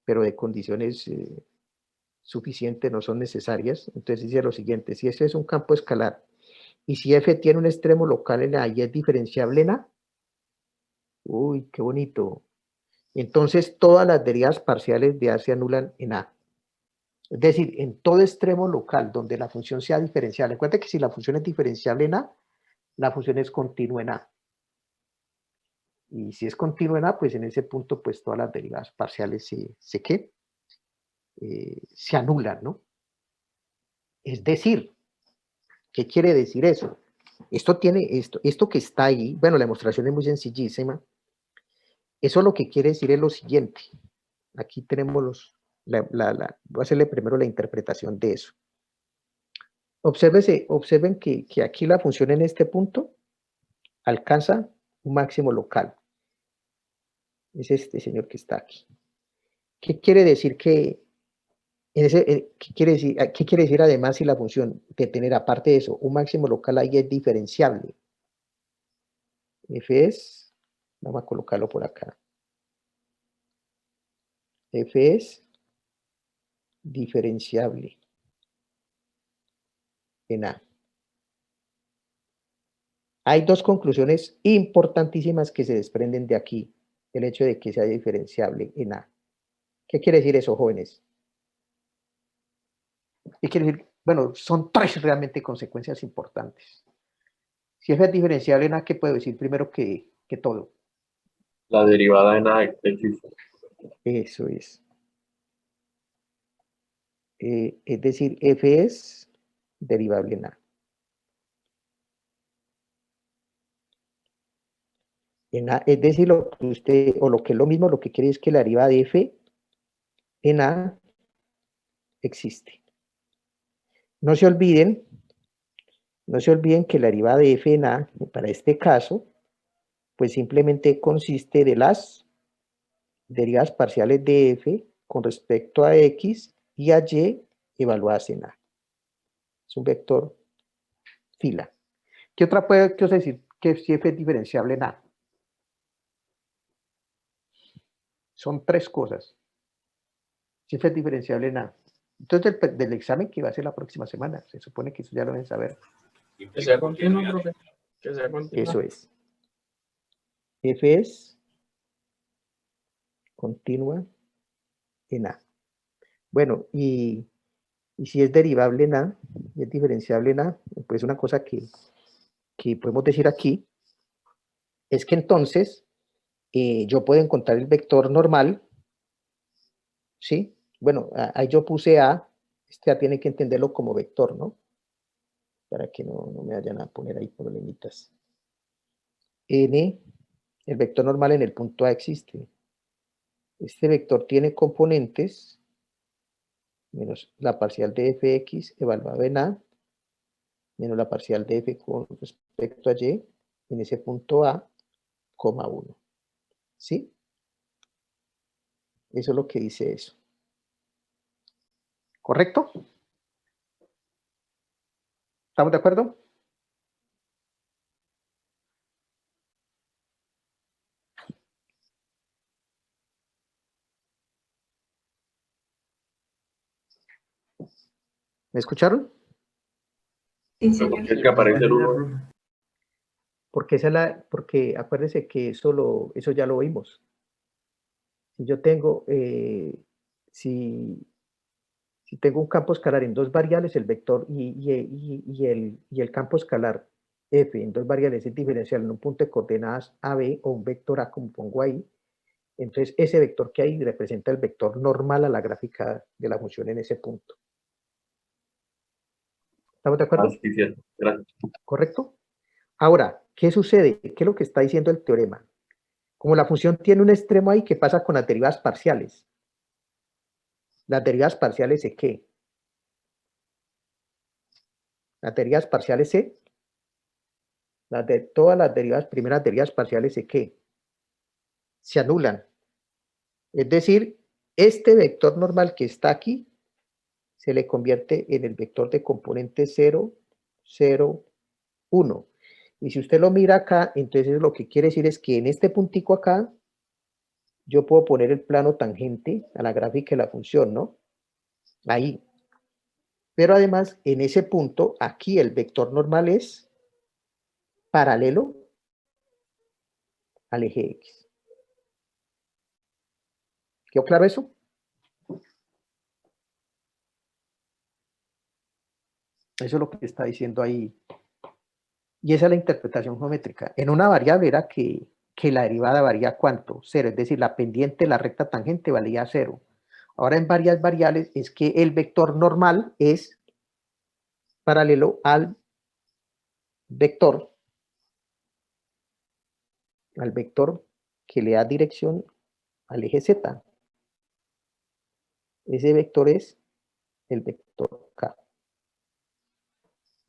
pero de condiciones suficientes, no son necesarias. Entonces dice lo siguiente, si ese es un campo escalar, y si f tiene un extremo local en A y es diferenciable en A, uy, qué bonito. Entonces todas las derivadas parciales de A se anulan en A. Es decir, en todo extremo local donde la función sea diferenciable. Recuerda que si la función es diferenciable en A, la función es continua en A. Y si es continua en A, pues en ese punto, pues todas las derivadas parciales se anulan, ¿no? Es decir, ¿qué quiere decir eso? Esto que está ahí, bueno, la demostración es muy sencillísima. Eso lo que quiere decir es lo siguiente. Aquí tenemos voy a hacerle primero la interpretación de eso. Observen que aquí la función en este punto alcanza un máximo local. Es este señor que está aquí. ¿Qué quiere decir ¿qué quiere decir además si la función de tener aparte de eso un máximo local ahí es diferenciable? F es, vamos a colocarlo por acá. F es diferenciable en A. Hay dos conclusiones importantísimas que se desprenden de aquí, el hecho de que sea diferenciable en A. ¿Qué quiere decir eso, jóvenes? ¿Qué quiere decir? Bueno, son tres realmente consecuencias importantes. Si F es diferenciable en A, ¿qué puedo decir primero que todo? La derivada en A existe. Eso es. Es decir, F es derivable en A. Es decir, lo que usted, o lo que es lo mismo, lo que quiere es que la derivada de F en A existe. No se olviden que la derivada de F en A, para este caso, pues simplemente consiste de las derivadas parciales de F con respecto a X y a Y evaluadas en A. Es un vector fila. ¿Qué otra puede decir que si F es diferenciable en A? Son tres cosas. Si F es diferenciable en A. Entonces, del examen que va a ser la próxima semana, se supone que eso ya lo deben saber. Que sea continuo, profe. Que sea continuo. Eso es. F es continua en A. Bueno, y si es derivable en A, y es diferenciable en A, pues una cosa que podemos decir aquí es que entonces yo puedo encontrar el vector normal, ¿sí? Bueno, ahí yo puse A, este A tiene que entenderlo como vector, ¿no? Para que no me vayan a poner ahí problemitas. N, el vector normal en el punto A existe. Este vector tiene componentes menos la parcial de fx evaluado en A, menos la parcial de f con respecto a y en ese punto A, coma 1. ¿Sí? Eso es lo que dice eso. ¿Correcto? ¿Estamos de acuerdo? ¿Me escucharon? Sí, Pero ¿por señor. qué es que aparece el 1? Porque, porque acuérdense que eso ya lo vimos. Si yo tengo, si tengo un campo escalar en dos variables, el vector y el campo escalar f en dos variables es diferencial en un punto de coordenadas AB o un vector A como pongo ahí, entonces ese vector que hay representa el vector normal a la gráfica de la función en ese punto. ¿Estamos de acuerdo? Ah, sí, cierto. Gracias. ¿Correcto? Ahora, ¿qué sucede? ¿Qué es lo que está diciendo el teorema? Como la función tiene un extremo ahí, ¿qué pasa con las derivadas parciales? ¿Las derivadas parciales de qué? Las derivadas parciales de todas las derivadas, primeras derivadas parciales de qué? Se anulan. Es decir, este vector normal que está aquí se le convierte en el vector de componente 0, 0, 1. Y si usted lo mira acá, entonces lo que quiere decir es que en este puntico acá, yo puedo poner el plano tangente a la gráfica de la función, ¿no? Ahí. Pero además, en ese punto, aquí el vector normal es paralelo al eje X. ¿Quedó claro eso? Eso es lo que está diciendo ahí. Y esa es la interpretación geométrica. En una variable era que la derivada varía ¿cuánto? 0, es decir, la pendiente, la recta tangente valía 0. Ahora en varias variables es que el vector normal es paralelo al vector que le da dirección al eje Z. Ese vector es el vector K.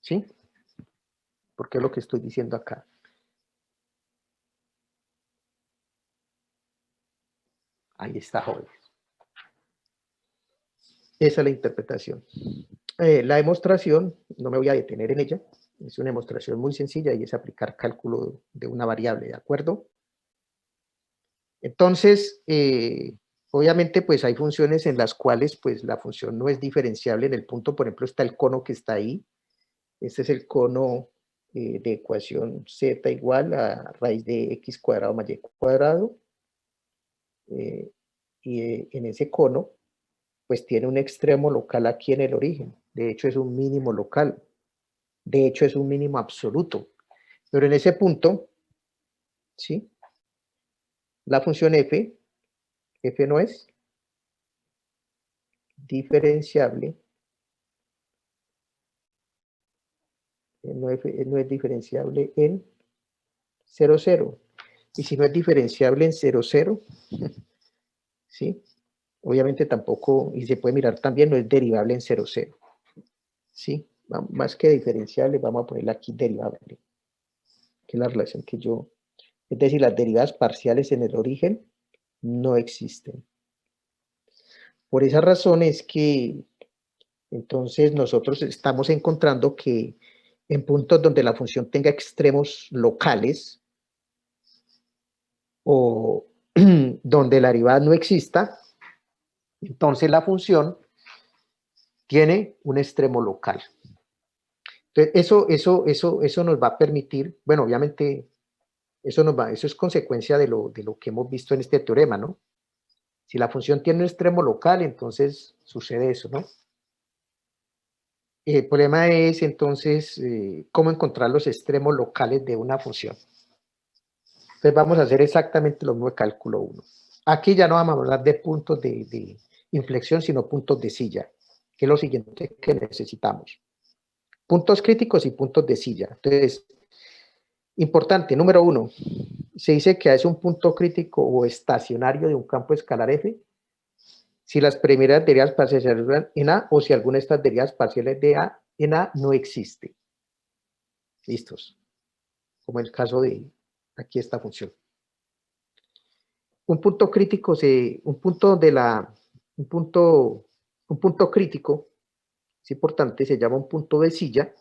¿Sí? Porque es lo que estoy diciendo acá. Ahí está, jóvenes. Esa es la interpretación. La demostración, no me voy a detener en ella, es una demostración muy sencilla y es aplicar cálculo de una variable, ¿de acuerdo? Entonces, obviamente, pues hay funciones en las cuales pues la función no es diferenciable en el punto, por ejemplo, está el cono que está ahí. Este es el cono de ecuación z igual a raíz de x cuadrado más y cuadrado. En ese cono, pues tiene un extremo local aquí en el origen. De hecho, es un mínimo local. De hecho, es un mínimo absoluto. Pero en ese punto, ¿sí? La función f no es diferenciable, no es diferenciable en 0, 0. Y si no es diferenciable en 0, 0, ¿sí? Obviamente tampoco, y se puede mirar también, no es derivable en 0, 0. ¿Sí? Más que diferenciable, vamos a ponerle aquí derivable, que es la relación que yo... Es decir, las derivadas parciales en el origen no existen. Por esa razón es que entonces nosotros estamos encontrando que en puntos donde la función tenga extremos locales o donde la derivada no exista, entonces la función tiene un extremo local. Entonces eso nos va a permitir, bueno, obviamente eso es consecuencia de lo que hemos visto en este teorema, ¿no? Si la función tiene un extremo local, entonces sucede eso, ¿no? El problema es entonces cómo encontrar los extremos locales de una función. Entonces vamos a hacer exactamente lo mismo de cálculo 1. Aquí ya no vamos a hablar de puntos de inflexión, sino puntos de silla, que es lo siguiente que necesitamos. Puntos críticos y puntos de silla. Entonces, importante, número 1, se dice que es un punto crítico o estacionario de un campo escalar F si las primeras derivas parciales en A o si alguna de estas derivas parciales de A en A no existe. Listos. Como el caso de aquí esta función. Un punto crítico, un punto crítico, es importante, se llama un punto de silla.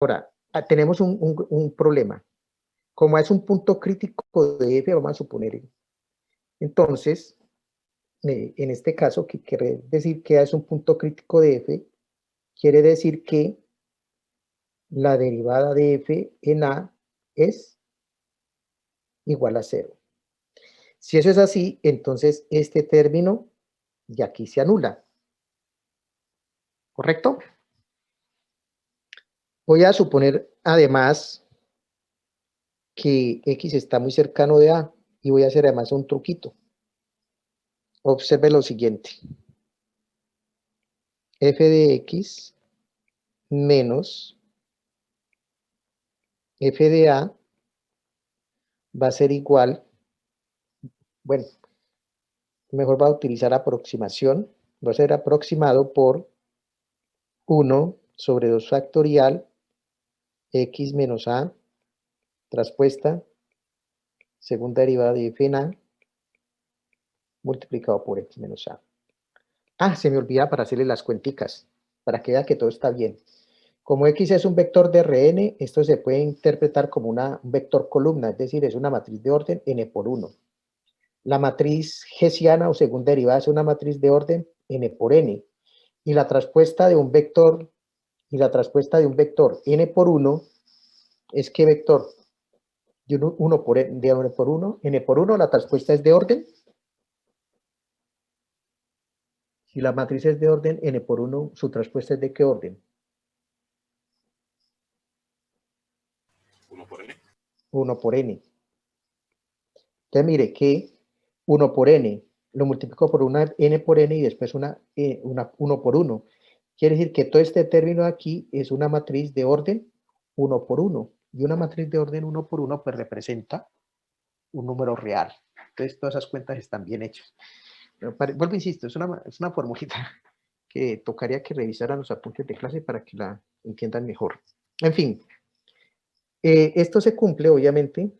Ahora, tenemos un problema. Como es un punto crítico de f, vamos a suponer. Entonces, en este caso, que quiere decir que es un punto crítico de f, quiere decir que la derivada de f en a es igual a 0. Si eso es así, entonces este término de aquí se anula. ¿Correcto? Voy a suponer además que x está muy cercano de a y voy a hacer además un truquito. Observe lo siguiente. F de x menos f de a va a ser igual, bueno, mejor va a utilizar aproximación, va a ser aproximado por 1 sobre 2 factorial x menos a traspuesta segunda derivada de f en a multiplicado por x menos a. Ah, se me olvida para hacerle las cuenticas, para que vea que todo está bien. Como x es un vector de Rn, esto se puede interpretar como un vector columna, es decir, es una matriz de orden n por 1. La matriz hessiana o segunda derivada es una matriz de orden n por n. Y la traspuesta de un vector n por 1 es ¿qué vector? De 1 por n por 1, n por 1, la traspuesta es de orden. Si la matriz es de orden n por 1, su traspuesta es de ¿qué orden? 1 por n. 1 por n. Entonces mire que 1 por n lo multiplico por una n por n y después una 1 por 1. Quiere decir que todo este término aquí es una matriz de orden 1 por 1. Y una matriz de orden 1 por 1 pues representa un número real. Entonces todas esas cuentas están bien hechas. Pero vuelvo, insisto, es una formulita que tocaría que revisaran los apuntes de clase para que la entiendan mejor. En fin, esto se cumple obviamente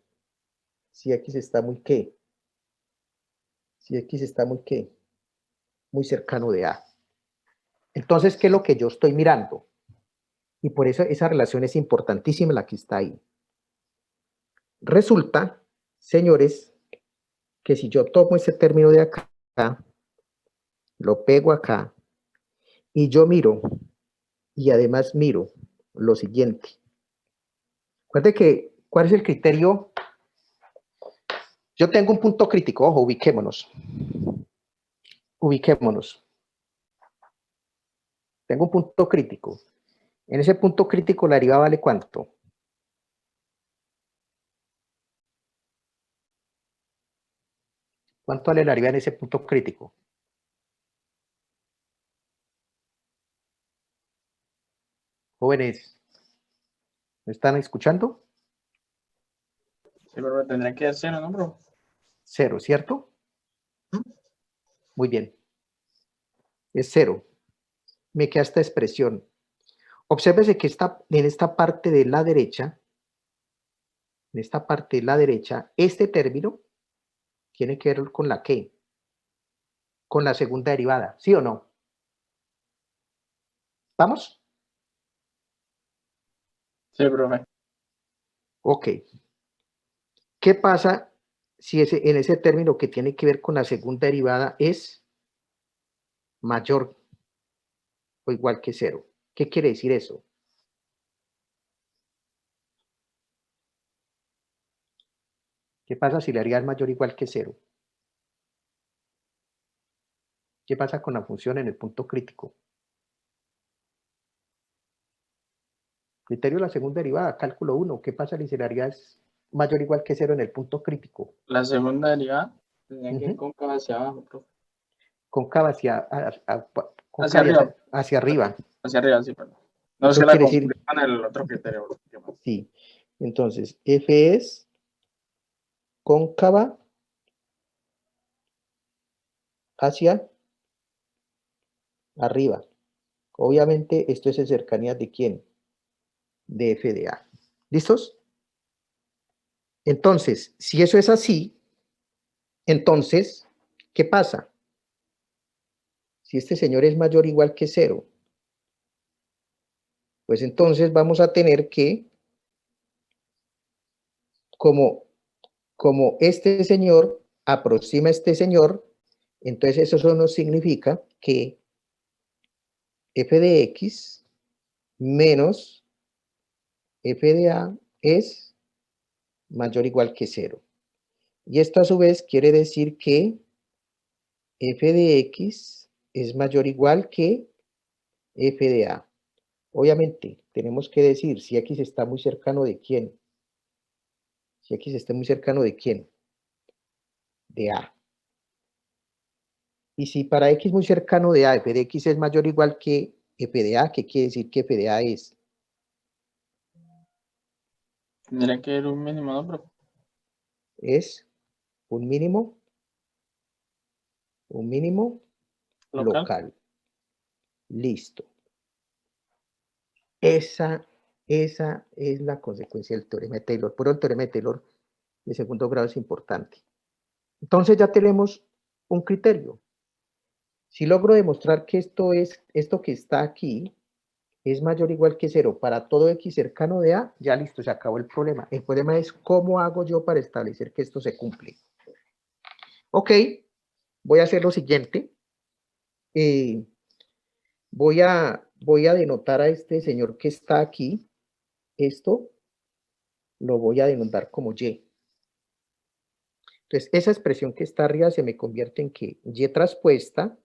si x está muy ¿qué? Si x está muy ¿qué? Muy cercano de a. Entonces, ¿qué es lo que yo estoy mirando? Y por eso esa relación es importantísima la que está ahí. Resulta, señores, que si yo tomo ese término de acá, lo pego acá, y yo miro, y además miro lo siguiente. Recuerde que, ¿cuál es el criterio? Yo tengo un punto crítico, ojo, ubiquémonos. Ubiquémonos. Tengo un punto crítico. En ese punto crítico la derivada vale ¿cuánto? ¿Cuánto vale la derivada en ese punto crítico? Jóvenes, ¿me están escuchando? Sí, pero tendría que hacerlo, ¿no, bro? 0, ¿cierto? Muy bien. Es 0. Me queda esta expresión. Obsérvese que en esta parte de la derecha, este término tiene que ver con la ¿qué? Con la segunda derivada, ¿sí o no? ¿Vamos? Sí, profe. Ok. ¿Qué pasa si en ese término que tiene que ver con la segunda derivada es mayor o igual que 0? ¿Qué quiere decir eso? ¿Qué pasa si la derivada es mayor o igual que 0? ¿Qué pasa con la función en el punto crítico? Criterio de la segunda derivada, cálculo 1. ¿Qué pasa si la derivada es mayor o igual que 0 en el punto crítico? La segunda derivada tenía que ir Ujú. cóncava hacia abajo, profe. Cóncava Hacia arriba. hacia arriba. Hacia arriba, sí, perdón. No es Eso que la quiere decir, confundí con el otro criterio. Profe. ¿Qué más? sí. Entonces, F es cóncava hacia arriba. Obviamente, esto es en cercanías de ¿quién? De F de A. ¿Listos? Entonces, si eso es así, entonces, ¿qué pasa? Si este señor es mayor o igual que 0, pues entonces vamos a tener que, como este señor aproxima a este señor, entonces eso solo significa que f de x menos f de a es mayor o igual que 0. Y esto a su vez quiere decir que f de x es mayor o igual que f de a. Obviamente, tenemos que decir si x está muy cercano de quién. Si x está muy cercano de quién. De a. Y si para x muy cercano de a, f de x es mayor o igual que f de a, ¿qué quiere decir que f de a es? Tendría que ir un mínimo, ¿no, profe? Es un mínimo local. Listo. Esa es la consecuencia del teorema de Taylor. Por el teorema de Taylor de segundo grado es importante. Entonces ya tenemos un criterio. Si logro demostrar que esto que está aquí es mayor o igual que 0 para todo x cercano de a, ya listo, se acabó el problema. El problema es cómo hago yo para establecer que esto se cumple. Ok, voy a hacer lo siguiente. Voy a denotar a este señor que está aquí. Esto lo voy a denotar como y. Entonces, esa expresión que está arriba se me convierte en que y traspuesta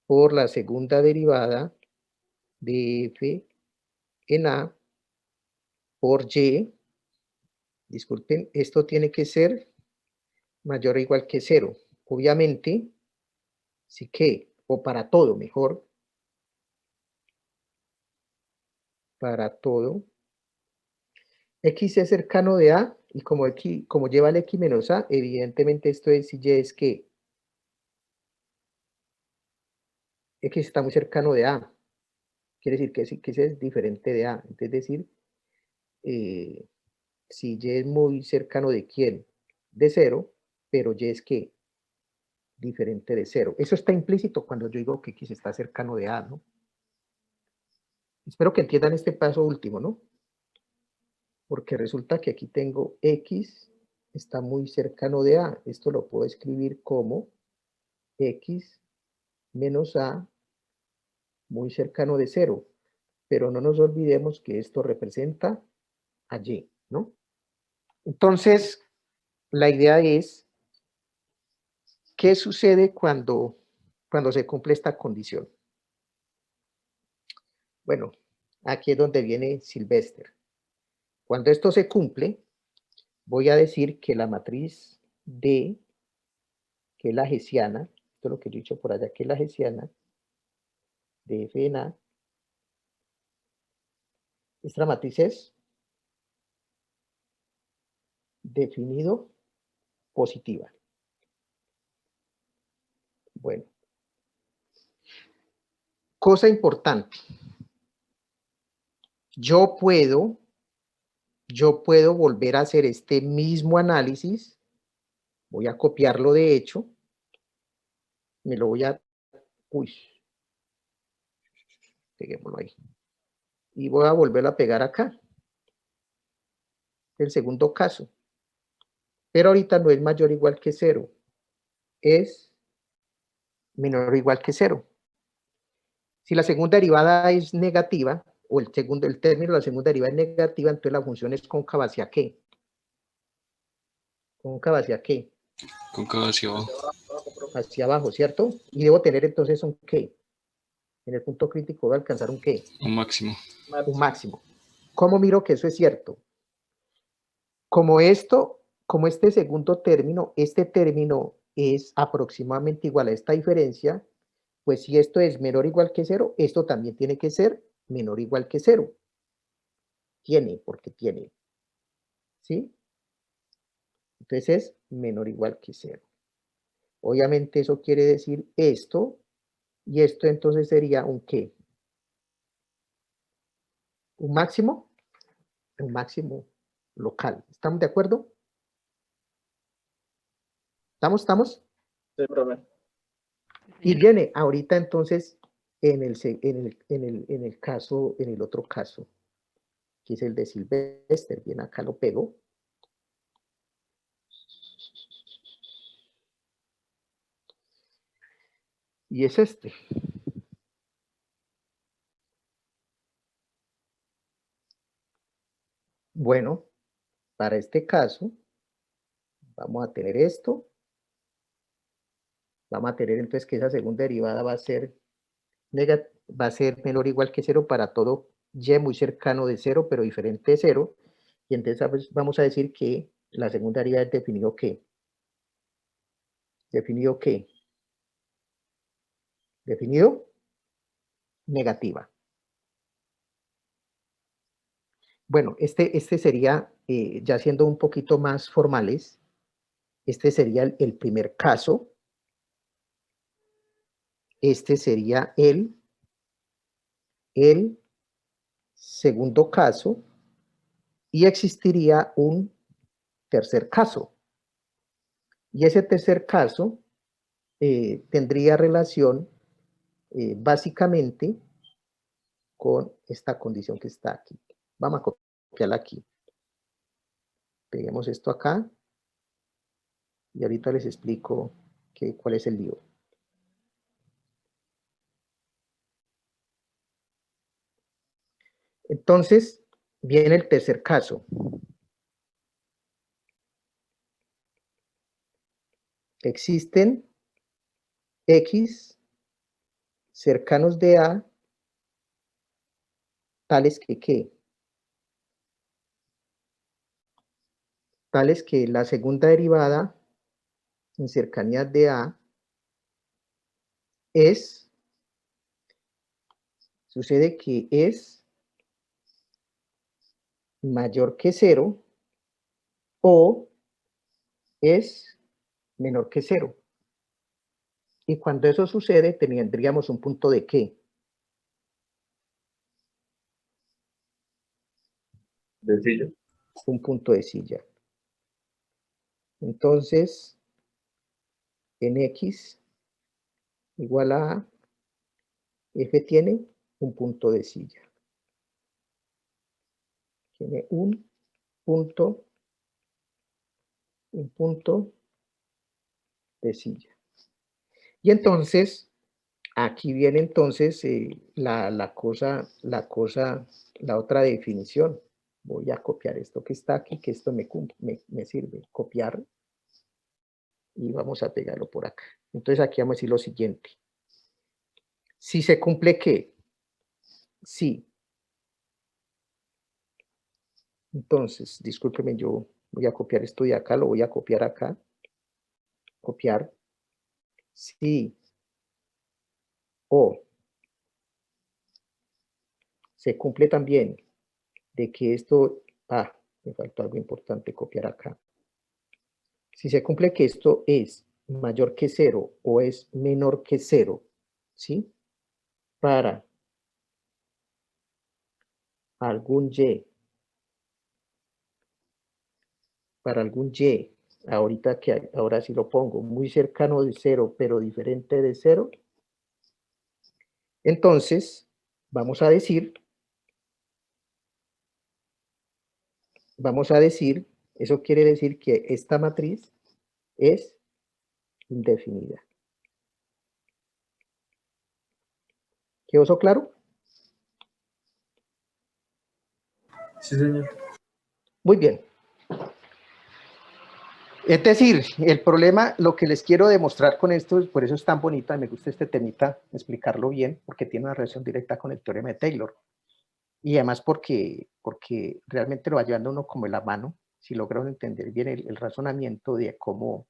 por la segunda derivada de f en a por y. Disculpen, esto tiene que ser mayor o igual que 0. Obviamente, sí que, o para todo mejor, para todo, x es cercano de a, y como lleva el x menos a, evidentemente esto es si y es que x está muy cercano de a, quiere decir que x es diferente de a, es decir, si y es muy cercano de quién, de 0, pero y es que diferente de 0. Eso está implícito cuando yo digo que x está cercano de a, ¿no? Espero que entiendan este paso último, ¿no? Porque resulta que aquí tengo x está muy cercano de a. Esto lo puedo escribir como x menos a muy cercano de 0. Pero no nos olvidemos que esto representa a y, ¿no? Entonces, la idea es, ¿qué sucede cuando se cumple esta condición? Bueno, aquí es donde viene Sylvester. Cuando esto se cumple, voy a decir que la matriz D, que es la hessiana, esto es lo que yo he dicho por allá, que es la hessiana, de F en A, esta matriz es definido positiva. Bueno, cosa importante, yo puedo volver a hacer este mismo análisis, voy a copiarlo de hecho, me lo voy a, peguémoslo ahí, y voy a volverlo a pegar acá, el segundo caso, pero ahorita no es mayor o igual que 0, es menor o igual que 0. Si la segunda derivada es negativa, o el término de la segunda derivada es negativa, entonces la función es cóncava hacia qué. ¿Cóncava hacia qué? Cóncava hacia abajo. Hacia abajo, ¿cierto? Y debo tener entonces un qué. En el punto crítico voy a alcanzar un qué. Un máximo. Un máximo. ¿Cómo miro que eso es cierto? Como este segundo término, este término es aproximadamente igual a esta diferencia, pues si esto es menor o igual que 0, esto también tiene que ser menor o igual que 0. Tiene, porque tiene. ¿Sí? Entonces es menor o igual que 0. Obviamente eso quiere decir esto, y esto entonces sería un ¿qué? ¿Un máximo? Un máximo local. ¿Estamos de acuerdo? ¿Estamos? Sí, profe. Y viene ahorita entonces en el caso, en el otro caso, que es el de Sylvester. Bien, acá lo pego. Y es este. Bueno, para este caso, vamos a tener esto. Vamos a tener entonces que esa segunda derivada va a ser menor o igual que 0 para todo y muy cercano de 0, pero diferente de 0. Y entonces vamos a decir que la segunda derivada es definido ¿qué? ¿Definido qué? Definido negativa. Bueno, este sería, ya siendo un poquito más formales, este sería el primer caso. Este sería el segundo caso. Y existiría un tercer caso. Y ese tercer caso tendría relación básicamente con esta condición que está aquí. Vamos a copiarla aquí. Peguemos esto acá y ahorita les explico cuál es el lío. Entonces, viene el tercer caso. Existen X cercanos de A, tales que ¿qué? Tales que la segunda derivada en cercanías de A sucede que es mayor que 0 o es menor que 0. Y cuando eso sucede, tendríamos un punto de ¿qué? De silla. Un punto de silla. Entonces, en X igual a A, F tiene un punto de silla. Tiene un punto de silla. Y entonces, aquí viene entonces la otra definición. Voy a copiar esto que está aquí, que esto me sirve. Copiar. Y vamos a pegarlo por acá. Entonces aquí vamos a decir lo siguiente. Si se cumple ¿qué? Sí. Entonces, discúlpeme, yo voy a copiar esto de acá, lo voy a copiar acá. Copiar. Sí. O se cumple también de que esto... me faltó algo importante, copiar acá. Si se cumple que esto es mayor que 0 o es menor que 0, ¿sí? Para algún y, ahora sí lo pongo, muy cercano de 0, pero diferente de 0, entonces vamos a decir, eso quiere decir que esta matriz es indefinida. ¿Quedó eso claro? Sí, señor. Muy bien. Es decir, el problema, lo que les quiero demostrar con esto, por eso es tan bonita, me gusta este temita, explicarlo bien, porque tiene una relación directa con el teorema de Taylor. Y además porque porque realmente lo va llevando uno como en la mano, si logran entender bien el razonamiento de cómo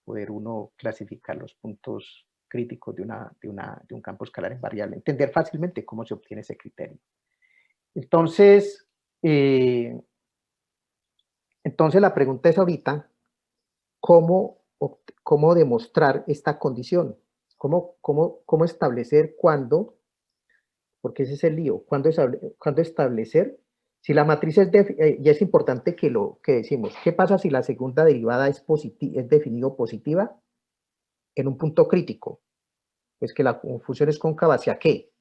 poder uno clasificar los puntos críticos de un campo escalar en variable, entender fácilmente cómo se obtiene ese criterio. Entonces la pregunta es ahorita, ¿cómo demostrar esta condición? ¿Cómo establecer cuándo? Porque ese es el lío. ¿Cuándo establecer? Si la matriz es, ya es importante que decimos, ¿qué pasa si la segunda derivada es definido positiva en un punto crítico? Pues que la función es cóncava hacia qué.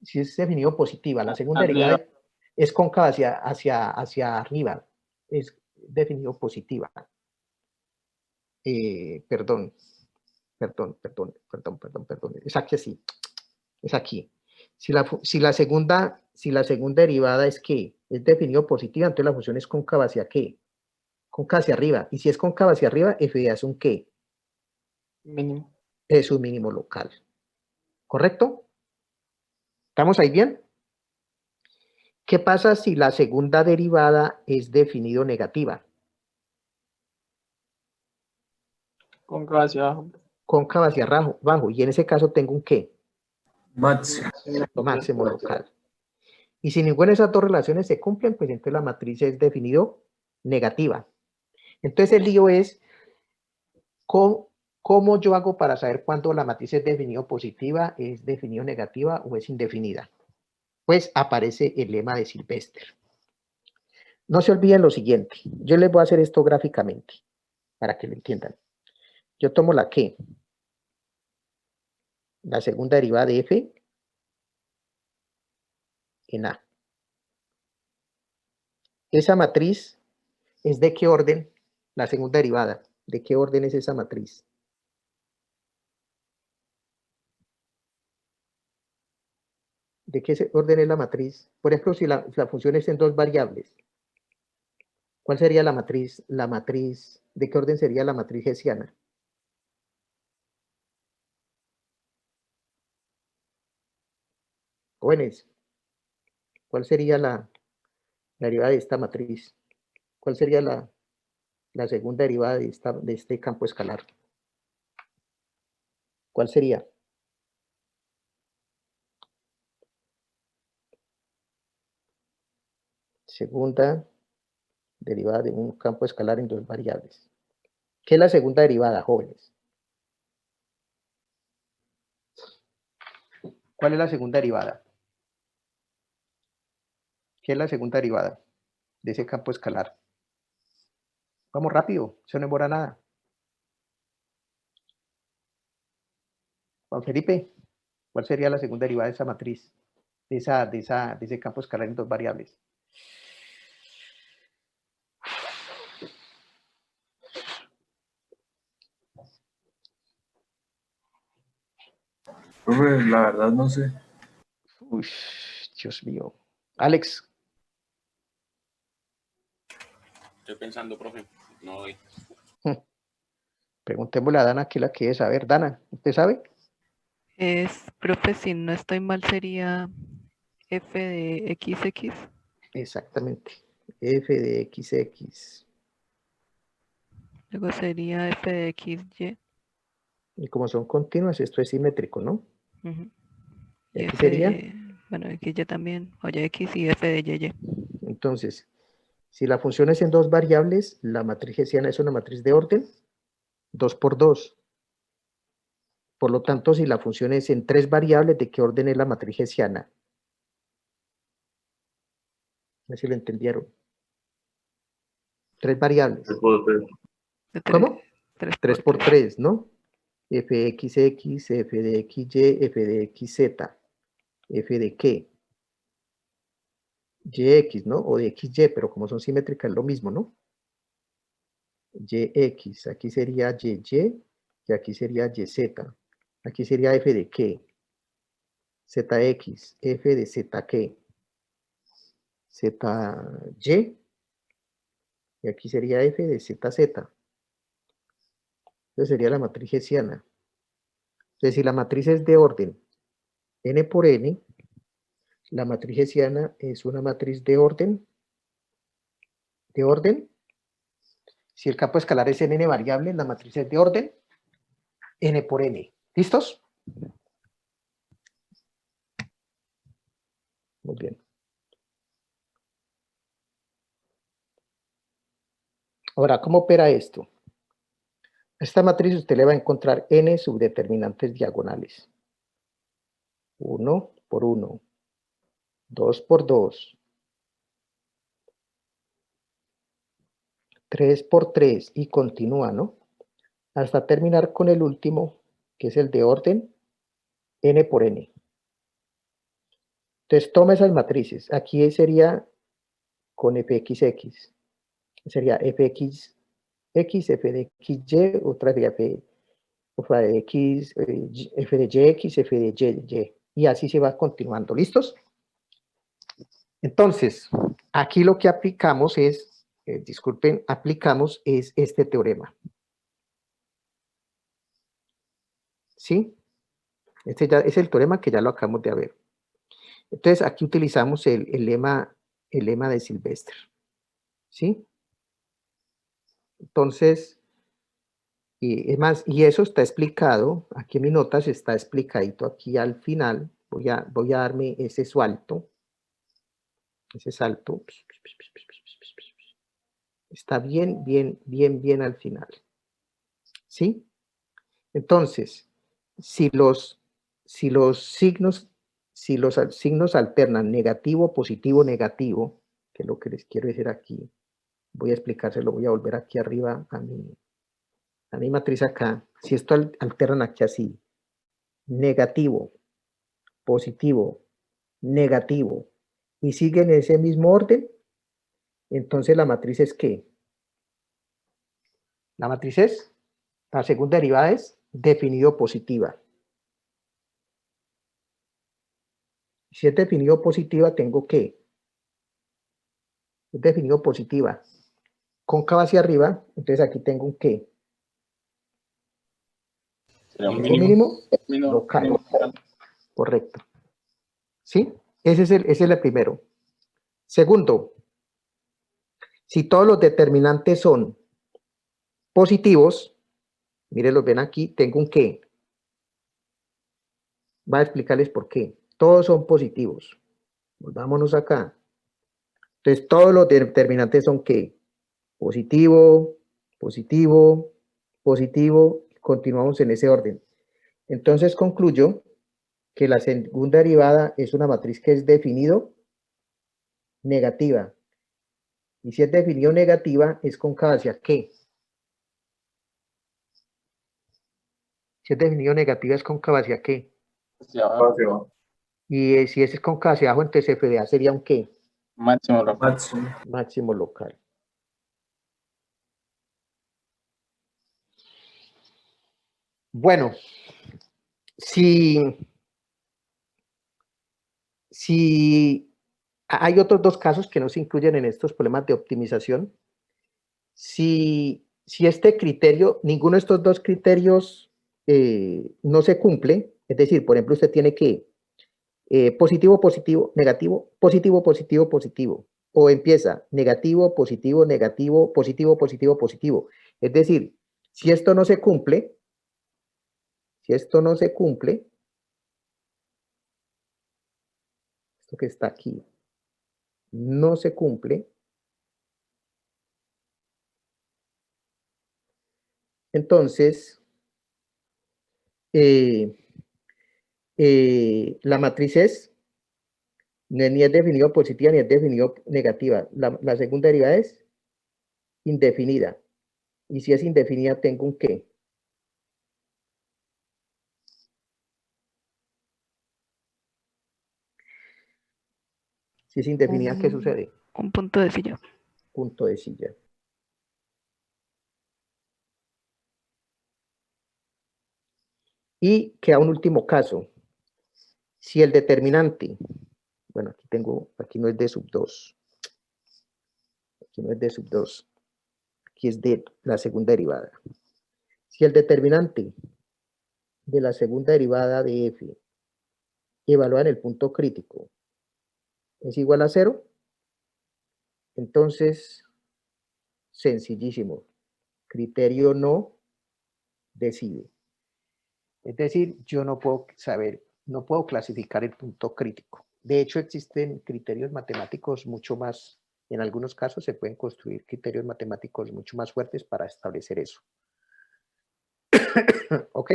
Si es definido positiva, la segunda derivada es cóncava hacia arriba, es definido positiva. Perdón, es aquí así, es aquí. Si la segunda derivada es que es definido positiva, entonces la función es cóncava hacia qué, cóncava hacia arriba, y si es cóncava hacia arriba, f de A es un qué, Mínimo. es un mínimo local, ¿correcto? ¿Estamos ahí bien? ¿Qué pasa si la segunda derivada es definido negativa? Cóncava hacia abajo. Cóncava hacia abajo, y en ese caso tengo un qué, Máximo. máximo local. Y si ninguna de esas dos relaciones se cumplen, pues entonces la matriz es definido negativa. Entonces el lío es cómo yo hago para saber cuándo la matriz es definido positiva, es definido negativa o es indefinida. Pues aparece el lema de Sylvester. No se olviden lo siguiente, yo les voy a hacer esto gráficamente para que lo entiendan. Yo tomo la Q, la segunda derivada de F en A. Esa matriz es de qué orden, la segunda derivada, ¿de qué orden es esa matriz? ¿De qué orden es la matriz? Por ejemplo, si la función es en dos variables, ¿cuál sería la matriz? ¿De qué orden sería la matriz hessiana? Jóvenes, ¿cuál sería la derivada de esta matriz? ¿Cuál sería la segunda derivada de este campo escalar? ¿Cuál sería? Segunda derivada de un campo escalar en dos variables. ¿Qué es la segunda derivada, jóvenes? ¿Cuál es la segunda derivada? ¿Qué es la segunda derivada de ese campo escalar? Vamos rápido, eso no demora nada. Juan Felipe, ¿cuál sería la segunda derivada de esa matriz? De ese campo escalar en dos variables. Profe, la verdad no sé. Uy, Dios mío. Alex, Estoy pensando, profe. No doy. preguntémosle a Dana que la quiere saber. Dana, ¿usted sabe? Profe, si no estoy mal, sería f de XX. Exactamente. F de XX. Luego sería f de XY. Y como son continuas, esto es simétrico, ¿no? Ujú. ¿Y Y aquí f sería? de, bueno, XY también. O ya X y f de YY. Entonces, si la función es en dos variables, la matriz hessiana es una matriz de orden 2 por 2. Por lo tanto, si la función es en tres variables, ¿de qué orden es la matriz hessiana? No sé si lo entendieron. Tres variables. De ¿Cómo? 3 3 por 3, ¿no? fxx, f de xy, f de xz, f de qué, yx, ¿no? O de xy, pero como son simétricas es lo mismo, ¿no? Yx, aquí sería yy, y aquí sería yz. Aquí sería f de qué, zx, f de z qué, zy, y aquí sería f de zz. Entonces sería la matriz hessiana. Entonces, si la matriz es de orden n por n, La matriz hessiana es una matriz de orden. De orden. Si el campo escalar es en n variable, la matriz es de orden n por n. ¿Listos? Muy bien. Ahora, ¿cómo opera esto? A esta matriz usted le va a encontrar n subdeterminantes diagonales. 1 por 1, 2 por 2, 3 por 3 y continúa, ¿no? Hasta terminar con el último, que es el de orden n por n. Entonces toma esas matrices. Aquí sería con fxx. Sería fx, f de xy, otra de f de x, f de yx, f de y. Y así se va continuando. ¿Listos? Entonces, aquí lo que aplicamos es, aplicamos es este teorema. ¿Sí? Este ya es el teorema que ya lo acabamos de ver. Entonces, aquí utilizamos el lema de Sylvester. ¿Sí? Entonces, y es más, y eso está explicado, aquí en mis notas está explicadito aquí al final. Voy a darme ese salto. Ese salto. Está bien al final. ¿Sí? Entonces, si los signos alternan negativo, positivo, negativo, que es lo que les quiero decir aquí, voy a explicárselo, voy a volver aquí arriba a mi matriz acá. Si esto alternan aquí así, negativo, positivo, negativo, y siguen en ese mismo orden, entonces la matriz es ¿qué? La matriz es, la segunda derivada es definido positiva. Si es definido positiva, tengo que, es definido positiva, cóncava hacia arriba, entonces aquí tengo un ¿qué? Sería un Mínimo mínimo local. Correcto. ¿Sí? Ese es el primero. Segundo, si todos los determinantes son positivos, miren, los ven aquí, tengo un ¿qué? Voy a explicarles por qué. Todos son positivos. Volvámonos acá. Entonces, todos los determinantes son ¿qué? Positivo, positivo, positivo. Continuamos en ese orden. Entonces, concluyo que la segunda derivada es una matriz que es definido negativa. Y si es definido negativa, es cóncava hacia ¿qué? Si es definido negativa, es cóncava hacia ¿qué? Hacia abajo. Hacia abajo. Y si es cóncava hacia abajo, entonces FDA sería un ¿qué? Máximo local. Máximo. Máximo local. Bueno, si hay otros dos casos que no se incluyen en estos problemas de optimización. Si este criterio, ninguno de estos dos criterios no se cumple, es decir, por ejemplo, usted tiene que positivo, positivo, negativo, positivo, positivo, positivo, o empieza negativo, positivo, negativo, positivo, positivo, positivo. Es decir, si esto no se cumple, esto que está aquí, no se cumple, entonces la matriz ni es definido positiva ni es definido negativa. La segunda derivada es indefinida. Y si es indefinida, tengo un ¿qué? Si es indefinida, ¿qué sucede? Un punto de silla. Punto de silla. Y queda un último caso. Si el determinante, bueno, aquí no es de sub 2. Aquí no es de sub 2. Aquí es de la segunda derivada. Si el determinante de la segunda derivada de f evalúa en el punto crítico es igual a 0, entonces, sencillísimo, criterio no decide. Es decir, yo no puedo saber, no puedo clasificar el punto crítico. De hecho, existen criterios matemáticos mucho más, en algunos casos se pueden construir criterios matemáticos mucho más fuertes para establecer eso. ¿Ok?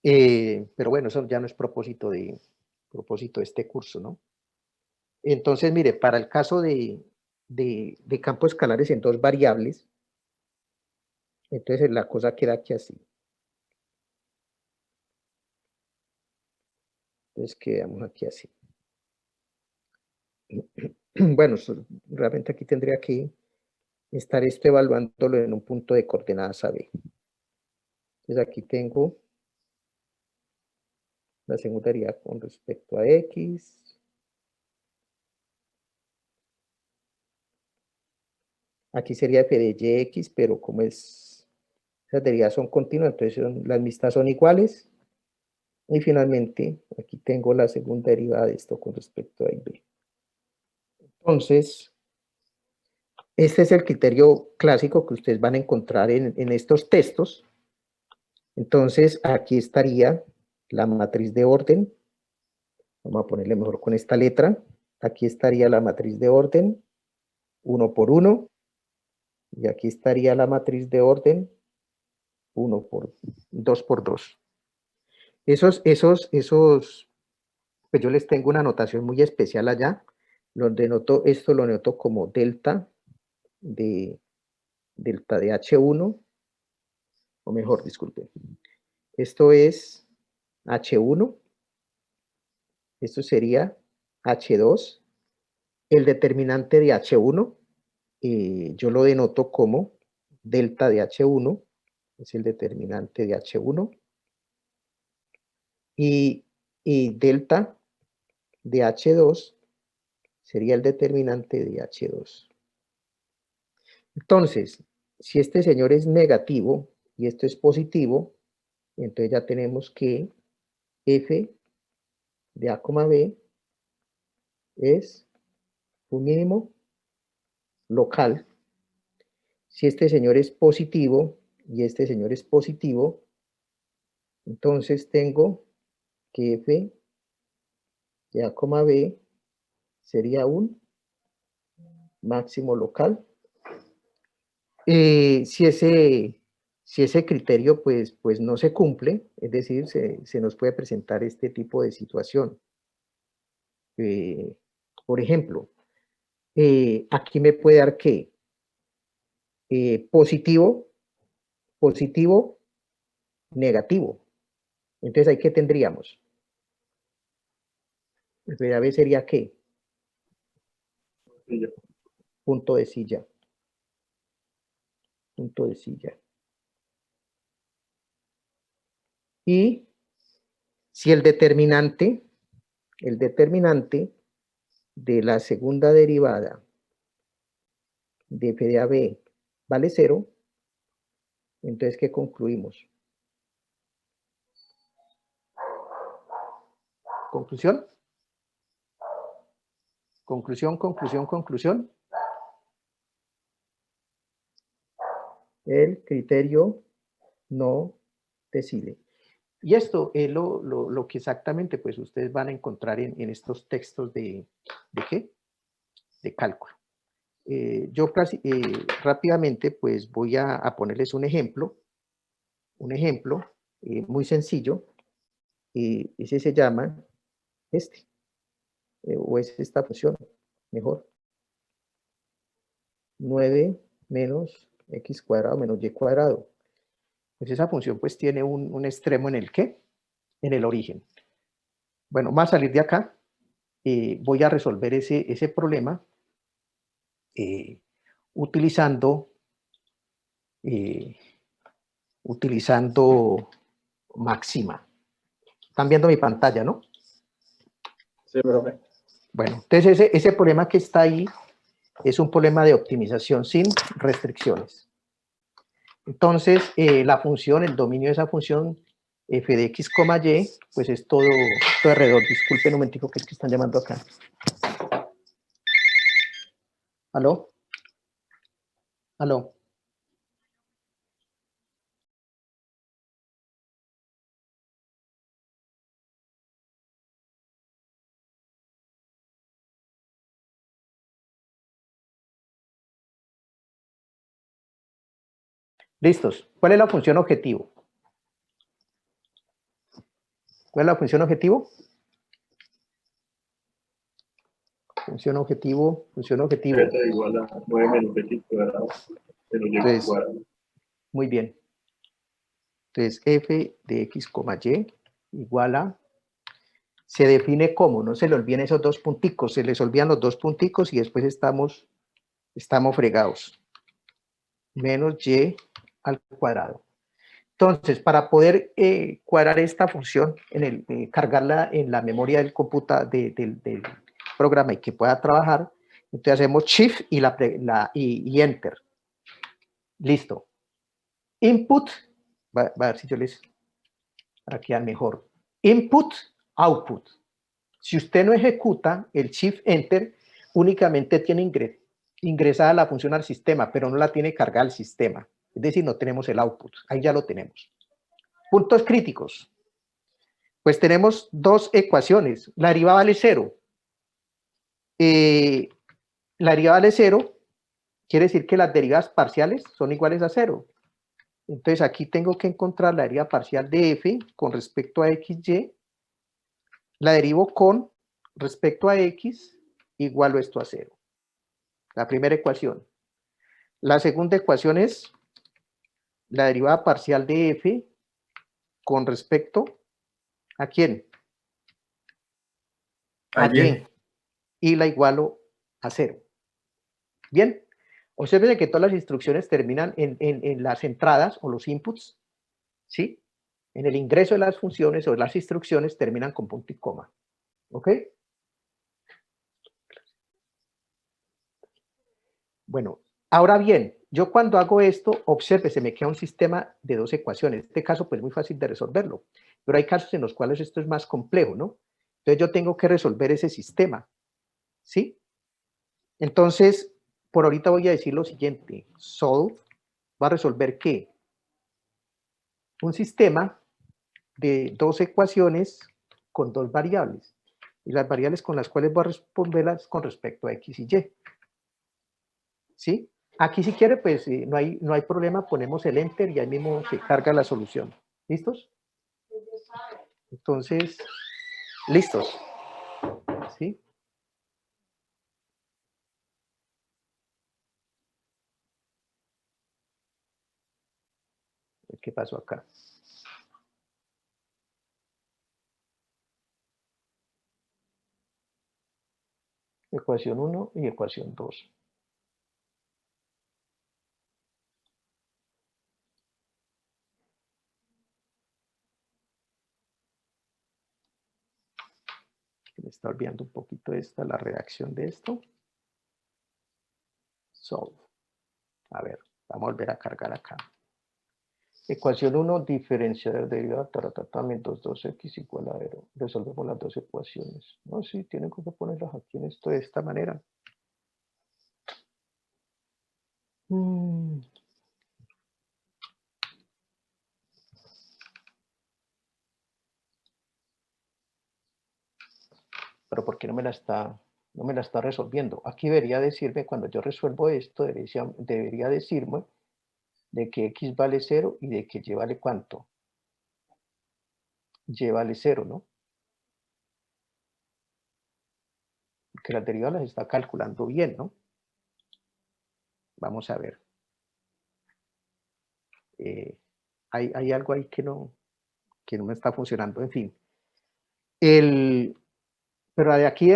Pero bueno, eso ya no es propósito de este curso, ¿no? Entonces, mire, para el caso de campos escalares en dos variables, entonces la cosa queda aquí así. Entonces quedamos aquí así. Bueno, realmente aquí tendría que estar esto evaluándolo en un punto de coordenadas AB. Entonces aquí tengo la segunda deriva con respecto a X. Aquí sería f de yx, pero como esas derivas son continuas, entonces las mixtas son iguales. Y finalmente, aquí tengo la segunda derivada de esto con respecto a y b. Entonces, este es el criterio clásico que ustedes van a encontrar en estos textos. Entonces, aquí estaría la matriz de orden. Vamos a ponerle mejor con esta letra. Aquí estaría la matriz de orden 1 por 1. Y aquí estaría la matriz de orden 2 por 2. Esos, pues yo les tengo una notación muy especial allá, donde esto lo noto como delta de H1, o mejor, disculpen. Esto es H1, esto sería H2, el determinante de H1, yo lo denoto como delta de H1, es el determinante de H1, y delta de H2 sería el determinante de H2. Entonces, si este señor es negativo y esto es positivo, entonces ya tenemos que f de A, B es un mínimo local. Si este señor es positivo y este señor es positivo, entonces tengo que f de A, B sería un máximo local. Si ese criterio pues no se cumple, es decir, se nos puede presentar este tipo de situación. Por ejemplo, aquí me puede dar que positivo, negativo. Entonces, ¿ahí qué tendríamos? A ver, sería ¿qué? Punto de silla. Punto de silla. Y si el determinante de la segunda derivada de f de AB vale 0, entonces, ¿qué concluimos? ¿Conclusión? Conclusión. El criterio no decide. Y esto es lo que exactamente pues ustedes van a encontrar en estos textos ¿de qué? De cálculo. Yo rápidamente pues voy a ponerles un ejemplo muy sencillo. Ese se llama o es esta función, mejor. 9 menos x cuadrado menos y cuadrado. Pues esa función pues tiene un extremo en el ¿qué? En el origen. Bueno, vamos a salir de acá. Voy a resolver ese problema utilizando máxima. Están viendo mi pantalla, ¿no? Sí, profe. Bueno, entonces ese problema que está ahí es un problema de optimización sin restricciones. Entonces, la función, el dominio de esa función f de x, y, pues es todo alrededor. Disculpen un momentico que es que están llamando acá. ¿Aló? ¿Aló? ¿Listos? ¿Cuál es la función objetivo? ¿Cuál es la función objetivo? Función objetivo. Z igual a 9 menos x cuadrado, pero y Entonces, cuadrado. muy bien. Entonces, f de x, y igual a... Se define como, no se le olviden esos dos punticos, se les olvidan los dos punticos y después estamos fregados. Menos y al cuadrado. Entonces, para poder cuadrar esta función, cargarla en la memoria del del programa y que pueda trabajar, entonces hacemos Shift y Enter. Listo. Input, va a ver si yo les, para quedar mejor. Input, output. Si usted no ejecuta el Shift Enter, únicamente tiene ingresada la función al sistema, pero no la tiene cargada al sistema. Es decir, no tenemos el output. Ahí ya lo tenemos. Puntos críticos. Pues tenemos dos ecuaciones. La derivada vale 0. La derivada vale 0. Quiere decir que las derivadas parciales son iguales a 0. Entonces aquí tengo que encontrar la derivada parcial de f con respecto a xy. La derivo con respecto a x, igualo esto a 0. La primera ecuación. La segunda ecuación es la derivada parcial de f con respecto a ¿quién? A y. Y la igualo a 0. Bien. Observen que todas las instrucciones terminan en las entradas o los inputs, ¿sí? En el ingreso de las funciones o las instrucciones terminan con punto y coma. ¿Ok? Bueno, ahora bien, yo cuando hago esto, observe, se me queda un sistema de dos ecuaciones. En este caso, pues muy fácil de resolverlo. Pero hay casos en los cuales esto es más complejo, ¿no? Entonces yo tengo que resolver ese sistema, ¿sí? Entonces, por ahorita voy a decir lo siguiente. Solve va a resolver ¿qué? Un sistema de dos ecuaciones con dos variables. Y las variables con las cuales voy a responderlas con respecto a x y y. ¿Sí? Aquí si quiere, pues no hay problema, ponemos el enter y ahí mismo se carga la solución. ¿Listos? Entonces, listos. ¿Sí? ¿Qué pasó acá? Ecuación 1 y ecuación 2. Me está olvidando un poquito la redacción de esto. Solve. A ver, vamos a volver a cargar acá. Ecuación 1, diferenciar derivada, taratatamen 2x igual a 0. Resolvemos las dos ecuaciones. No, sí, tienen que ponerlas aquí en esto de esta manera. Pero ¿por qué no me la está resolviendo? Aquí debería decirme, cuando yo resuelvo esto, debería decirme de que x vale 0 y de que y vale ¿cuánto? Y vale 0, ¿no? Porque las derivadas las está calculando bien, ¿no? Vamos a ver. Hay algo ahí que no me está funcionando, en fin. Pero de aquí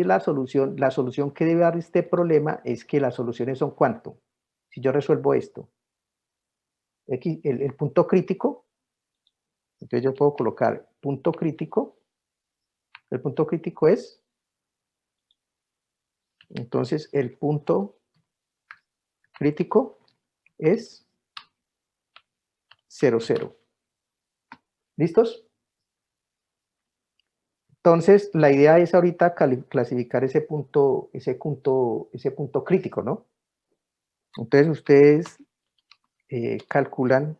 la solución que debe dar este problema es que las soluciones son ¿cuánto? Si yo resuelvo esto, el punto crítico, entonces yo puedo colocar punto crítico, el punto crítico es, entonces el punto crítico es 0, 0. ¿Listos? Entonces, la idea es ahorita clasificar ese punto crítico, ¿no? Entonces, ustedes calculan,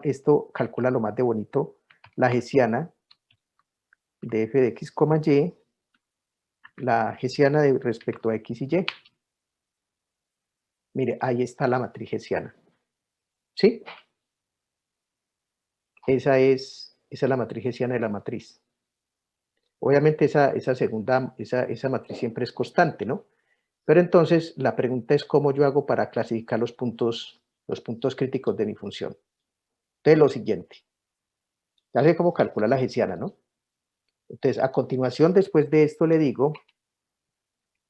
esto calcula lo más de bonito, la hessiana de f de x, y, la hessiana de respecto a x y y. Mire, ahí está la matriz hessiana. ¿Sí? Esa es la matriz hessiana de la matriz. Obviamente esa matriz siempre es constante, ¿no? Pero entonces la pregunta es cómo yo hago para clasificar los puntos críticos de mi función. Entonces lo siguiente. Ya sé cómo calcular la hessiana, ¿no? Entonces a continuación, después de esto, le digo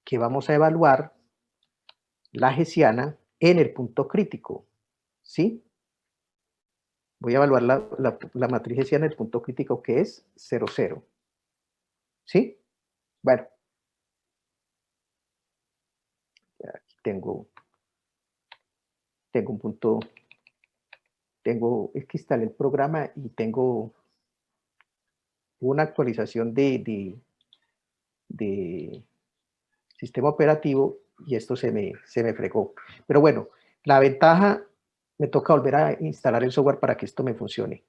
que vamos a evaluar la hessiana en el punto crítico, ¿sí? Voy a evaluar la matriz hessiana en el punto crítico, que es 0, 0. ¿Sí? Bueno. Aquí tengo un punto, es que instalé el programa y tengo una actualización de sistema operativo y esto se me fregó. Pero bueno, la ventaja, me toca volver a instalar el software para que esto me funcione.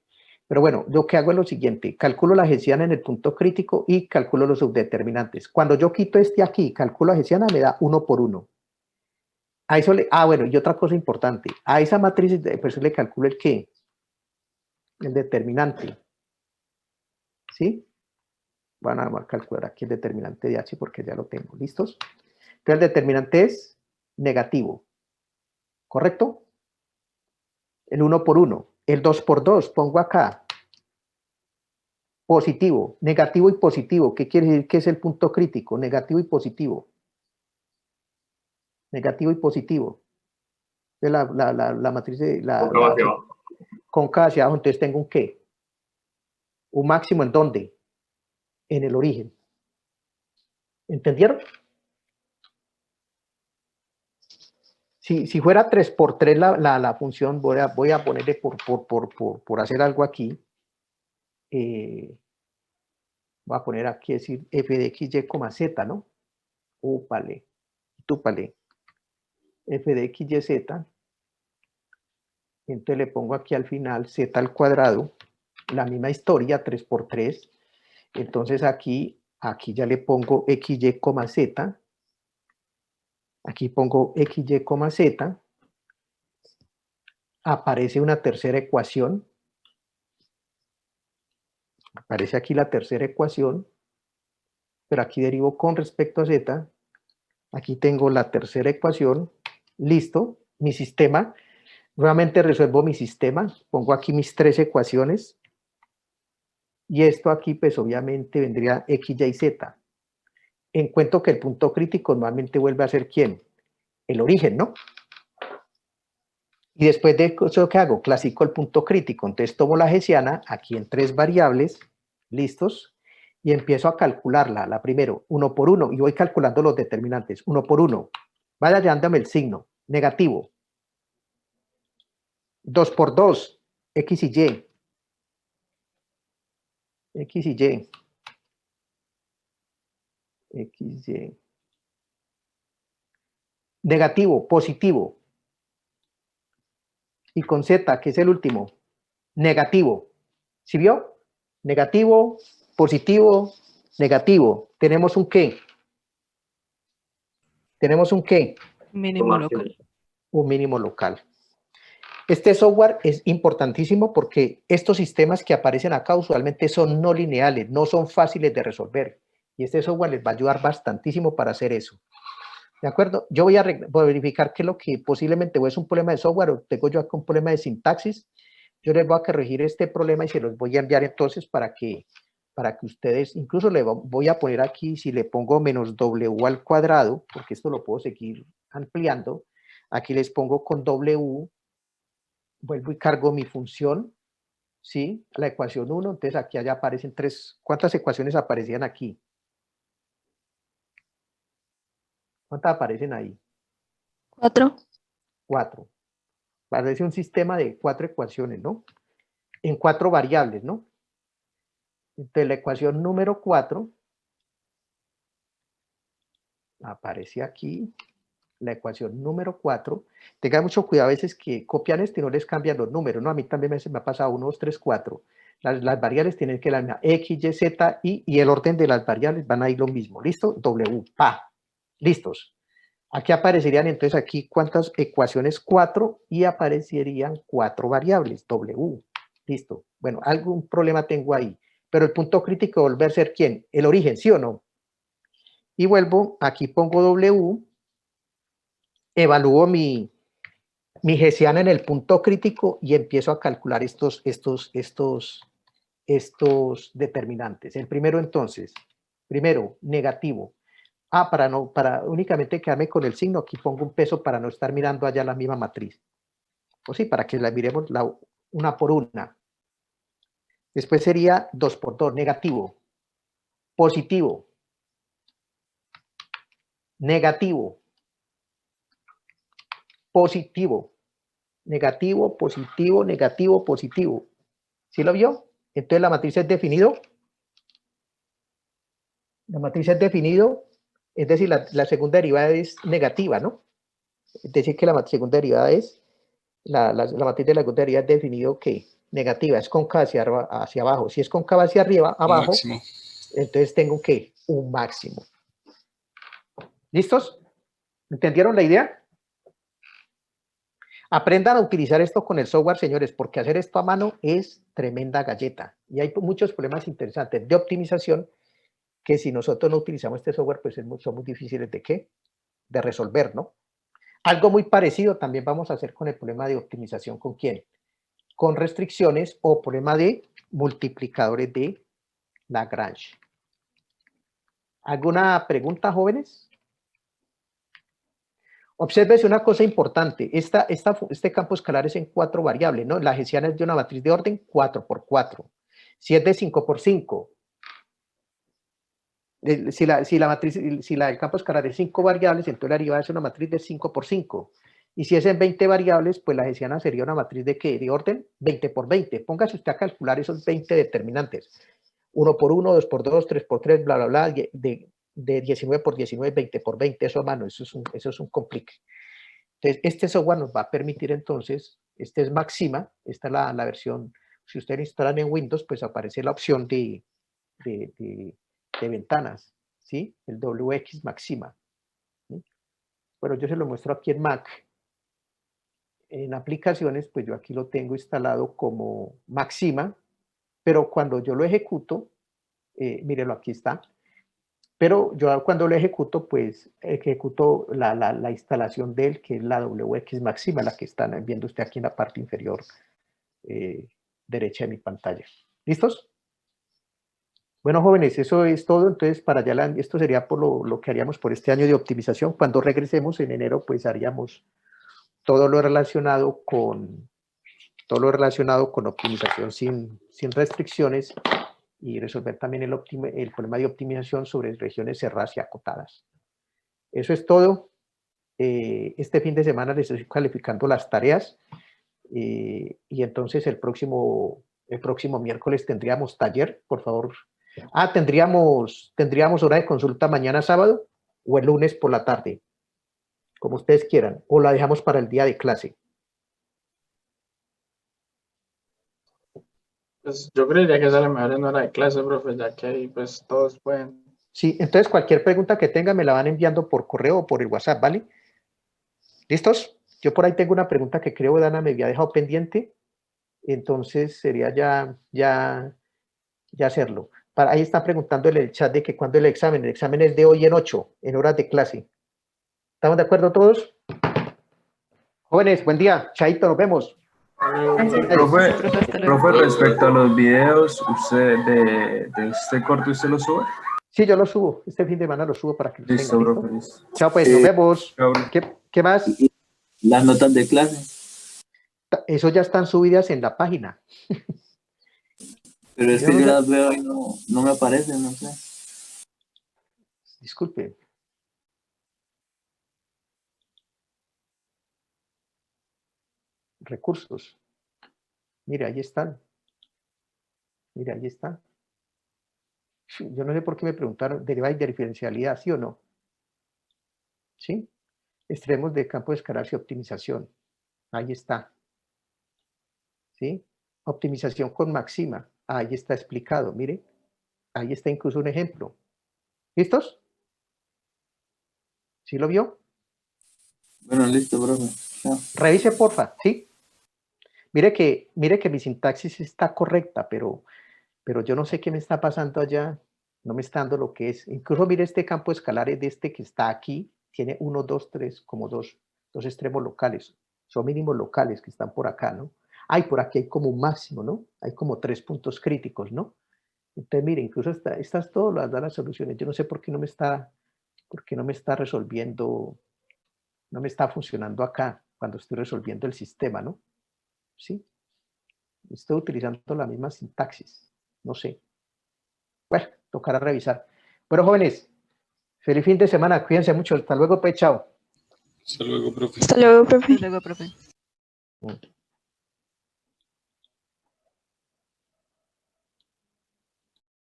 Pero bueno, lo que hago es lo siguiente, calculo la hessiana en el punto crítico y calculo los subdeterminantes. Cuando yo quito este aquí, calculo la hessiana, me da 1 por 1. A eso bueno, y otra cosa importante, a esa matriz pues le calculo el ¿qué? El determinante. ¿Sí? Van a calcular aquí el determinante de H porque ya lo tengo. ¿Listos? Entonces el determinante es negativo. ¿Correcto? El 1 por 1. El 2 por 2, pongo acá. Positivo, negativo y positivo. ¿Qué quiere decir que es el punto crítico? Negativo y positivo. Negativo y positivo. La matriz de cóncava hacia abajo, entonces tengo un ¿qué? Un máximo ¿en dónde? En el origen. ¿Entendieron? Si fuera 3 por 3 la función, voy a ponerle por hacer algo aquí. Voy a poner aquí, decir f de x, y, z, ¿no? Úpale, túpale. F de x, y, z. Entonces le pongo aquí al final z al cuadrado, la misma historia, 3 por 3. Entonces aquí ya le pongo x, y, z. Aquí pongo x, y, z. Aparece una tercera ecuación. Aparece aquí la tercera ecuación. Pero aquí derivo con respecto a z. Aquí tengo la tercera ecuación. Listo. Mi sistema. Nuevamente resuelvo mi sistema. Pongo aquí mis 3 ecuaciones. Y esto aquí, pues obviamente vendría x, y, z. Encuentro que el punto crítico normalmente vuelve a ser ¿quién? El origen, ¿no? Y después de eso, ¿qué hago? Clasifico el punto crítico. Entonces tomo la hessiana, aquí en 3 variables, listos, y empiezo a calcularla. La primero, 1 por 1, y voy calculando los determinantes. 1 por 1, vaya llevándome el signo, negativo. 2 por 2, x y y. X y y. X, y. Negativo, positivo. Y con z, que es el último, negativo. ¿Sí vio? Negativo, positivo, negativo. Tenemos un ¿qué? Tenemos un ¿qué? Mínimo local. Un mínimo local. Este software es importantísimo porque estos sistemas que aparecen acá usualmente son no lineales, no son fáciles de resolver. Y este software les va a ayudar bastantísimo para hacer eso. ¿De acuerdo? Yo voy a verificar qué es lo que posiblemente o es un problema de software o tengo yo acá un problema de sintaxis. Yo les voy a corregir este problema y se los voy a enviar entonces para que ustedes, incluso le voy a poner aquí, si le pongo menos w al cuadrado, porque esto lo puedo seguir ampliando, aquí les pongo con w, vuelvo y cargo mi función, ¿sí? La ecuación 1, entonces aquí allá aparecen 3, ¿cuántas ecuaciones aparecían aquí? ¿Cuántas aparecen ahí? 4. 4. Parece un sistema de 4 ecuaciones, ¿no? En 4 variables, ¿no? Entonces la ecuación número 4 aparece aquí. La ecuación número 4. Tengan mucho cuidado a veces que copian esto y no les cambian los números, ¿no? A mí también me ha pasado 1, 2, 3, 4. Las variables tienen que la misma X, Y, Z, y el orden de las variables van a ir lo mismo. ¿Listo? W, pa. Listos. Aquí aparecerían entonces aquí cuántas ecuaciones, 4, y aparecerían 4 variables, W. Listo. Bueno, algún problema tengo ahí. Pero el punto crítico vuelve a ser ¿quién? El origen, ¿sí o no? Y vuelvo, aquí pongo W, evalúo mi Hessiana en el punto crítico y empiezo a calcular estos determinantes. El primero entonces, negativo. Para únicamente quedarme con el signo, aquí pongo un peso para no estar mirando allá la misma matriz. O sí, para que la miremos una por una. Después sería 2 por 2, negativo. Positivo. Negativo. Positivo. Negativo, positivo, negativo, positivo. ¿Sí lo vio? Entonces la matriz es definido. La matriz es definido, es decir, la segunda derivada es negativa, ¿no? Es decir, que la segunda derivada es, la matriz de la segunda derivada es definido que negativa, es cóncava hacia abajo. Si es cóncava hacia arriba, abajo, Máximo. entonces tengo que un máximo. ¿Listos? ¿Entendieron la idea? Aprendan a utilizar esto con el software, señores, porque hacer esto a mano es tremenda galleta. Y hay muchos problemas interesantes de optimización que si nosotros no utilizamos este software, pues son muy difíciles de ¿qué? De resolver, ¿no? Algo muy parecido también vamos a hacer con el problema de optimización. ¿Con quién? Con restricciones o problema de multiplicadores de Lagrange. ¿Alguna pregunta, jóvenes? Obsérvese una cosa importante. Este campo escalar es en 4 variables, ¿no? La hessiana es de una matriz de orden 4 por 4. Si es de 5 por 5, si el campo escalar es 5 variables, entonces la derivada es una matriz de 5 por 5. Y si es en 20 variables, pues la hessiana sería una matriz de ¿qué? De orden 20 por 20. Póngase usted a calcular esos 20 determinantes. 1 por 1, 2 por 2, 3 por 3, bla, bla, bla, de 19 por 19, 20 por 20, eso a mano, eso es un complique. Entonces, este software nos va a permitir entonces, este es Maxima, esta es la versión, si ustedes instalan en Windows, pues aparece la opción de ventanas, ¿sí? El WX Maxima. ¿Sí? Bueno, yo se lo muestro aquí en Mac. En aplicaciones, pues yo aquí lo tengo instalado como Maxima, pero cuando yo lo ejecuto, mírenlo, aquí está. Pero yo cuando lo ejecuto, pues ejecuto la instalación de él, que es la WX Maxima, la que están viendo usted aquí en la parte inferior derecha de mi pantalla. ¿Listos? Bueno, jóvenes, eso es todo. Entonces, para allá, esto sería por lo que haríamos por este año de optimización. Cuando regresemos en enero, pues haríamos todo lo relacionado con optimización sin restricciones y resolver también el problema de optimización sobre regiones cerradas y acotadas. Eso es todo. Este fin de semana les estoy calificando las tareas y entonces el próximo miércoles tendríamos taller, por favor. Tendríamos hora de consulta mañana sábado o el lunes por la tarde, como ustedes quieran, o la dejamos para el día de clase. Pues yo creería que sale mejor en hora de clase, profe, ya que ahí pues todos pueden. Sí, entonces cualquier pregunta que tengan me la van enviando por correo o por el WhatsApp, ¿vale? ¿Listos? Yo por ahí tengo una pregunta que creo Dana me había dejado pendiente, entonces sería ya hacerlo. Ahí están preguntando en el chat de que cuándo el examen es de hoy en 8, en horas de clase. ¿Estamos de acuerdo todos? Jóvenes, buen día, chaito, nos vemos. Profe, hasta luego. Profe, respecto a los videos, usted de este corte, ¿usted lo sube? Sí, yo lo subo, este fin de semana lo subo para que los Listo, tengan, profe, ¿listo? listo. Chao, pues, nos vemos. Chao. ¿Qué más? Las notas de clase. Eso ya están subidas en la página. Pero es que yo las veo y no me aparecen, no sé. Disculpe. Recursos. Mira, ahí están. Mira, ahí están. yo no sé por qué me preguntaron, derivada de diferencialidad, ¿sí o no? ¿Sí? Extremos de campo de escalarse y optimización. Ahí está. ¿Sí? Optimización con máxima. Ahí está explicado, mire. Ahí está incluso un ejemplo. ¿Listos? ¿Sí lo vio? Bueno, listo, profe. Chao. Revise, porfa, ¿sí? Mire que mi sintaxis está correcta, pero yo no sé qué me está pasando allá. No me está dando lo que es. Incluso mire este campo escalar de este que está aquí. Tiene 1, 2, 3, como dos extremos locales. Son mínimos locales que están por acá, ¿no? Ay, por aquí hay como un máximo, ¿no? Hay como 3 puntos críticos, ¿no? Entonces, mire, incluso estas todas las dan las soluciones. Yo no sé por qué no me está resolviendo, no me está funcionando acá cuando estoy resolviendo el sistema, ¿no? ¿Sí? Estoy utilizando la misma sintaxis. No sé. Bueno, tocará revisar. Bueno, jóvenes, feliz fin de semana. Cuídense mucho. Hasta luego, pues, chao. Hasta luego, profe. Hasta luego, profe. Hasta luego, profe.